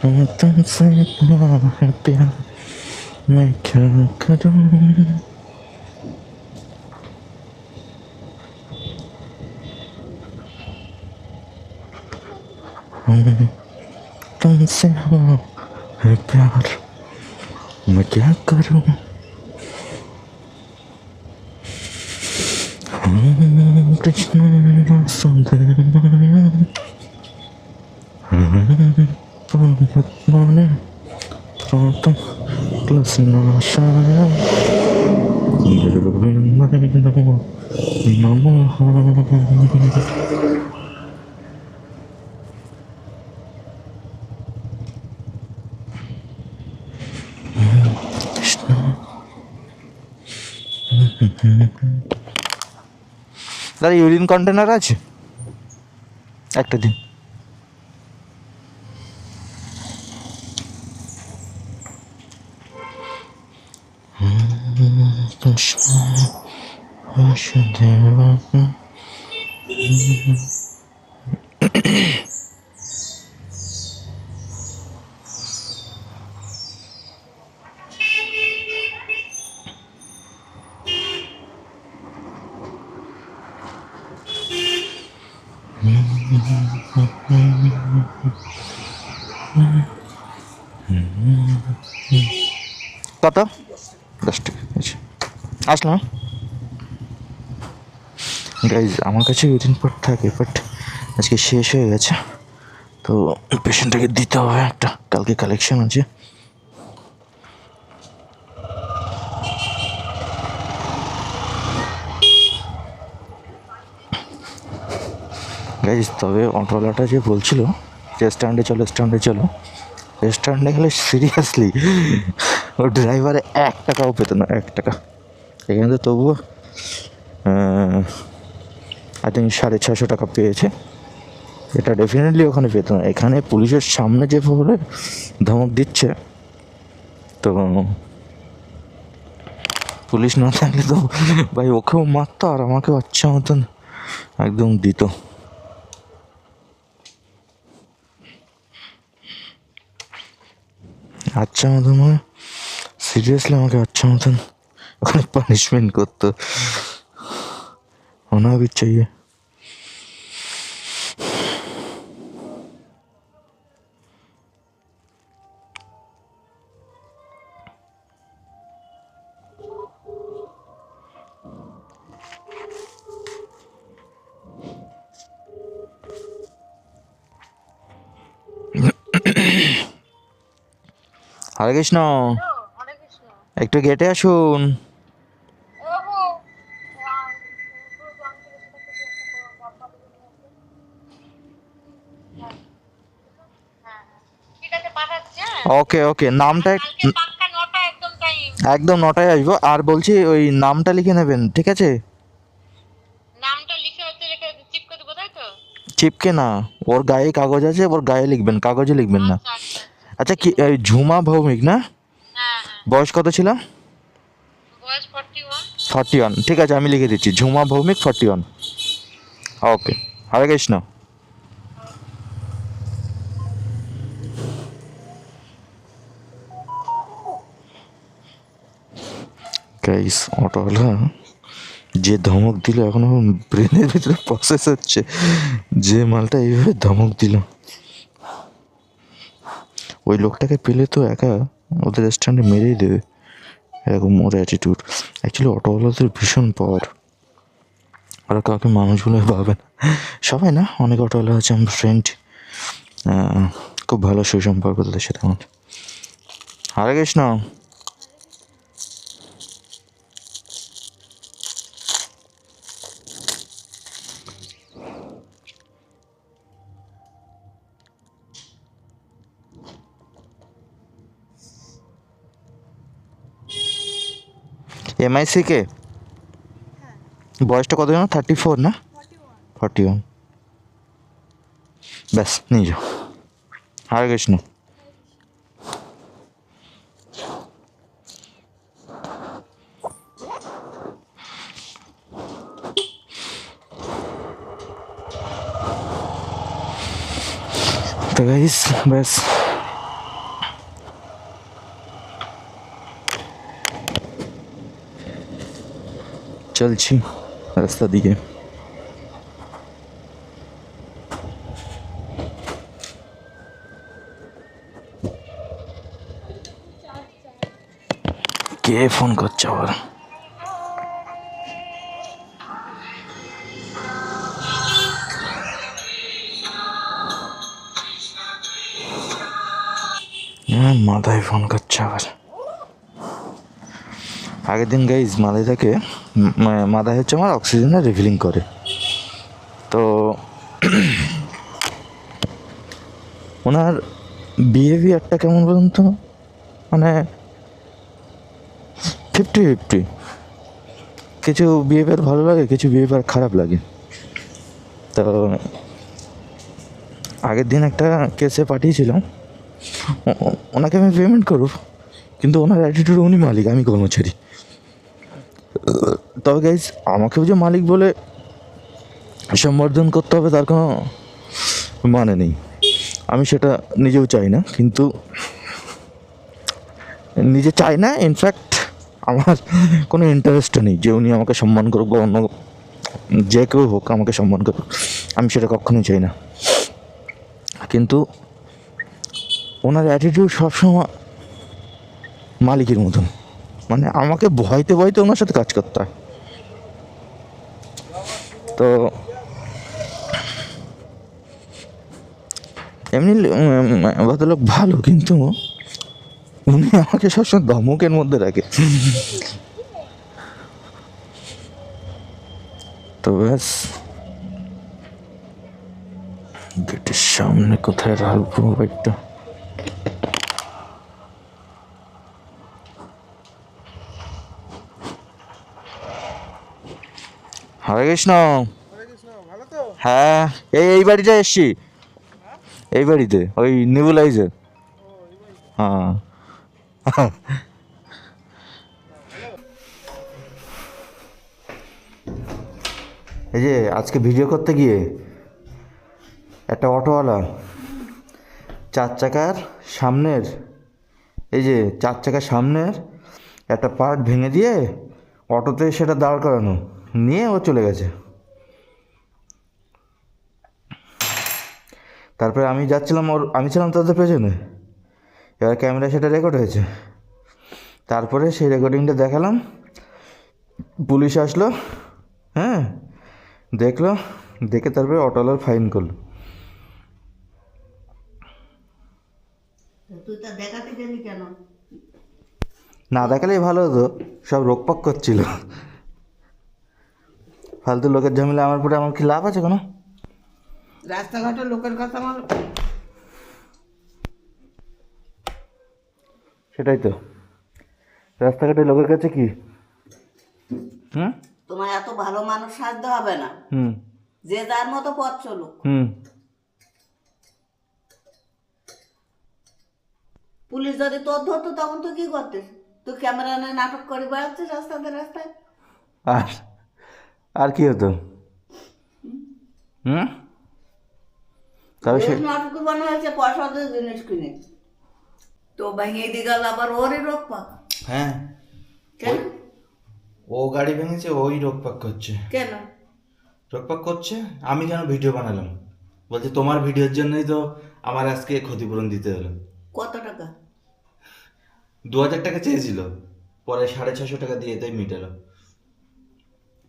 तुमसे हुआ है प्यार मैं क्या करूं तुमसे हुआ है प्यार मैं क्या करूं कृष्ण वासुदेवाय परमात्मने प्रणत क्लेशनाशाय দাদা ইউরিন কন্টেনার আছে একটা দিন। কত? 10 টাকা। আচ্ছা আসলাম। গাইজ আমার কাছে ইউরিন পট থাকে, বাট আজকে শেষ হয়ে গেছে, তো পেশেন্টটাকে দিতে হবে একটা, কালকে কালেকশন আছে। গাইজ তবে অটোওয়ালাটা যে বলছিল যে স্ট্যান্ডে চলো স্ট্যান্ডে চলো, রেস্টুরেন্টে গেলে সিরিয়াসলি ও ড্রাইভারে 1 টাকাও পেত না, 1 টাকা। এখানে তো তবুও আই থিঙ্ক 650 টাকা পেয়েছে, এটা ডেফিনেটলি ওখানে পেত না। এখানে পুলিশের সামনে যে ভাবে ধমক দিচ্ছে, তো পুলিশ না থাকলে তো ভাই ওকেও মারতো আর আমাকেও আচ্ছা মতন একদম দিত। আচ্ছা মতন মানে সিরিয়াসলি আমাকে আচ্ছা মতন ওখানে পানিশমেন্ট করতো, होना भी चाहिए। হরে কৃষ্ণ, একটু গেটে আসুন। ওকে ওকে, নামটা একদম 9টায় আসবো। আর বলছি ওই নামটা লিখে নেবেন, ঠিক আছে? চিপকে না, ওর গায়ে কাগজ আছে, ওর গায়ে লিখবেন, কাগজে লিখবেন না। আচ্ছা কি ঝুমা ভৌমিক না? বয়স কত ছিল? 41। ঠিক আছে আমি লিখে দিচ্ছি, ঝুমা ভৌমিক 41। ওকে, হরে কৃষ্ণ। গাইস অটোওয়ালা যে ধমক দিল এখনো ব্রেনের ভিতরে প্রসেস হচ্ছে, যে মালটা এইভাবে ধমক দিল। ওই লোকটাকে পেলে তো একা ওদের স্ট্যান্ডে মেরেই দেবে, এরকম ওর অ্যাটিটিউড। অ্যাকচুয়ালি অটোওয়ালাদের ভীষণ পাওয়ার, ওরা কাউকে মানুষ বলে ভাবে না, সবাই না, অনেক অটোওয়ালা আছে আমার ফ্রেন্ড, খুব ভালো সুসম্পর্ক তাদের সাথে আমার। হরে কৃষ্ণ। MIC কে বয়সটা কত জানো? 34 না 41। ব্যাস নিয়ে যাও। হরে কৃষ্ণ। তো গাইস ব্যাস চলছি রাস্তা দিকে। কে ফোন করছে আবার? মাথায় ফোন করছে আবার। আগের দিন গাইজ মাদাইটাকে মাদাই হচ্ছে আমার অক্সিজেনের রিফিলিং করে। তো ওনার বিহেভিয়ারটা কেমন বলুন তো, মানে 50-50, কিছু বিহেভিয়ার ভালো লাগে, কিছু বিহেভিয়ার খারাপ লাগে। তো আগের দিন একটা কেসে পাঠিয়েছিলাম, ওনাকে আমি পেমেন্ট করব, কিন্তু ওনার অ্যাটিটিউড উনি মালিক, আমি কর্মচারী। তবে গাইজ আমাকেও যে মালিক বলে সম্বর্ধন করতে হবে তার কোনো মানে নেই, আমি সেটা নিজেও চাই না, কিন্তু নিজে চাই না, ইনফ্যাক্ট আমার কোনো ইন্টারেস্টও নেই যে উনি আমাকে সম্মান করুক বা অন্য যে কেউ হোক আমাকে সম্মান করুক, আমি সেটা কখনোই চাই না। কিন্তু ওনার অ্যাটিটিউড সবসময় মালিকের মতন, মানে আমাকে ভয়তে ভয়তে ওনার সাথে কাজ করতে হয়। তো এমনি ভদ্রলোক ভালো, কিন্তু উনি আমাকে সবসময় ধমকের মধ্যে রাখে। তো ব্যাস, গেটের সামনে কোথায় রাখবো বাইকটা? হরে কৃষ্ণ। হ্যাঁ, এই বাড়িতে এসছি, এই বাড়িতে ওই নেবুলাইজার। হ্যাঁ, এই যে আজকে ভিডিও করতে গিয়ে একটা অটোওয়ালা 4 চাকার সামনের, এই যে 4 চাকার সামনের একটা পার্ট ভেঙে দিয়ে অটোতে সেটা দাঁড় করানো নিয়ে ও চলে গেছে। তারপরে আমি যাচ্ছিলাম, আমি ছিলাম তাদের পেছনে, এবার ক্যামেরায় সেটা রেকর্ড হয়েছে। তারপরে সেই রেকর্ডিংটা দেখালাম, পুলিশ আসলো, হ্যাঁ দেখলো, দেখে তারপরে অটোওয়ালার ফাইন করলো। তুই তো দেখাতে গেলি কেন? না দেখালেই ভালো হতো, সব রোকপাক করছিল। ফালতু লোকের ঝামেলা আমার পরে আমার কি লাভ আছে কোনো? রাস্তাঘাটের লোকের কথা আমার, সেটাই তো, রাস্তাঘাটের লোকের কাছে কি তোমার এত ভালো মানুষ সাজতে হবে না, হুম যে যার মতো পথ চলুক। হুম পুলিশ যদি তোর ধরতো তখন তুই কি করতিস? তুই ক্যামেরা নিয়ে নাটক করে বেড়াচ্ছিস রাস্তাতে রাস্তায়। আর আর কি হতো? তবে সে নাটক বানা হয়েছে পয়সা দিয়ে জিনিস কিনে, তো ভেঙে দিয়ে গেল আবার ওরই রোগ পাক। হ্যাঁ, কেন ও গাড়ি ভেঙেছে, ওই রোকপাক করছে। কেন রোকপাক করছে? আমি কেন ভিডিও বানালাম? বলছে তোমার ভিডিওর জন্যই তো আমার আজকে ক্ষতিপূরণ দিতে হলো। কত টাকা? 2000 টাকা চেয়েছিল, পরে 650 টাকা দিয়ে তাই মিটালো।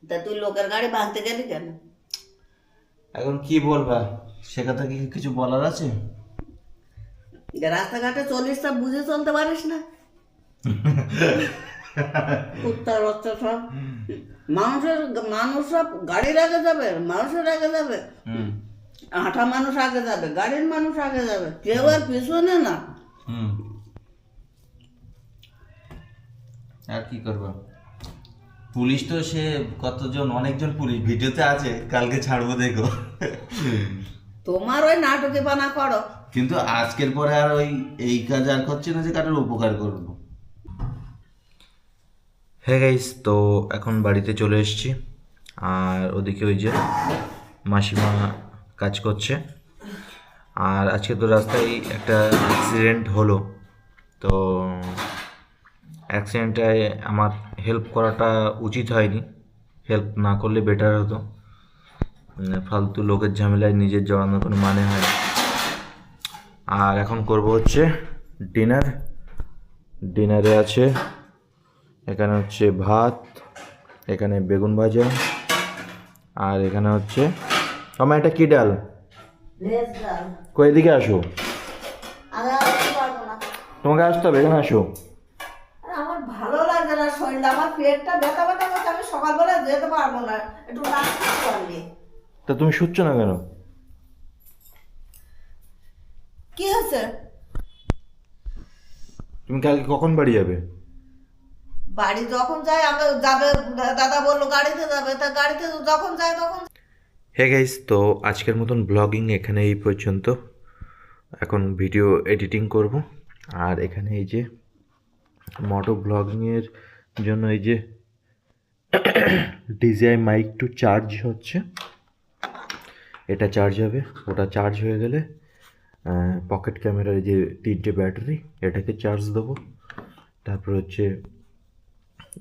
তা তুই লোকের গাড়ি ভাঙতে গেলি কেন? এখন কি বলবা, সে কথা কি কিছু বলার আছে? রাস্তাঘাটে চলিস তা বুঝে চলতে পারিস না? উত্তর উত্তর সব মানুষ সব গাড়ির আগে যাবে, মানুষের আগে যাবে, হাঁটা মানুষ আগে যাবে, গাড়ির মানুষ আগে যাবে, কেউ আর পিছনে না। আর কি করবো, পুলিশ তো সে কতজন, অনেকজন পুলিশ ভিডিওতে আছে, কালকে ছাড়বো দেখো। তোমার ওই নাটকে বানা করো, কিন্তু আজকের পরে আর ওই এই কাজ আর করছি না যে কারোর উপকার করবো। হ্যাঁ গাইস, তো এখন বাড়িতে চলে এসেছি, আর ওদিকে ওই যে মাসিমা কাজ করছে। আর আজকে তো রাস্তায় একটা অ্যাক্সিডেন্ট হলো, তো অ্যাক্সিডেন্টটায় আমার হেল্প করাটা উচিত হয়নি, হেল্প না করলে বেটার হতো। ফালতু লোকের ঝামেলায় নিজের জড়ানোর কোনো মানে হয় না। আর এখন করব হচ্ছে ডিনারে আছে এখানে হচ্ছে ভাত, এখানে বেগুন ভাজা, আর এখানে হচ্ছে আমার এটা কি ডাল, কই এদিকে আসো, তোমাকে আসতে হবে, এখানে আসো। আমার ভালো লাগে না শরীরটা, আমার পেটটা ব্যথা ব্যথা করছে, আমি সকালবেলা যেতে পারবো না, একটু রাখতে পারলি। তা তুমি শুচ্ছ না কেন? কি হয়েছে? তুমি কালকে কখন বাড়ি যাবে? বাড়ি যখন যাই আমি যাবে, দাদা বললো গাড়িতে যাবে, তা গাড়িতে যখন যায় তখন। হে গাইস, তো আজকের মতন ব্লগিং এখানে এই পর্যন্ত। এখন ভিডিও এডিটিং করব। আর এখানে এই যে মোটো ব্লগিংয়ের জন্য এই যে DJI মাইক 2 চার্জ হচ্ছে, এটা চার্জ হবে। ওটা চার্জ হয়ে গেলে পকেট ক্যামেরার যে 3টে ব্যাটারি, এটাকে চার্জ দেবো। তারপর হচ্ছে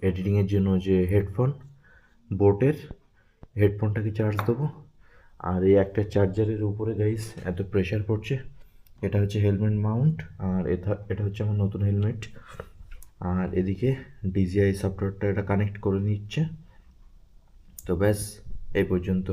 এডিটিংয়ের জন্য যে হেডফোন, বোটের হেডফোনটাকে চার্জ দেবো। আর এই একটা চার্জারের উপরে গাইস এত প্রেশার পড়ছে, এটা হচ্ছে হেলমেট মাউন্ট, আর এটা হচ্ছে আমার নতুন হেলমেট। আর এদিকে DJI সফটওয়্যারটা এটা কানেক্ট করে নিচ্ছে। তো ব্যাস এই পর্যন্ত।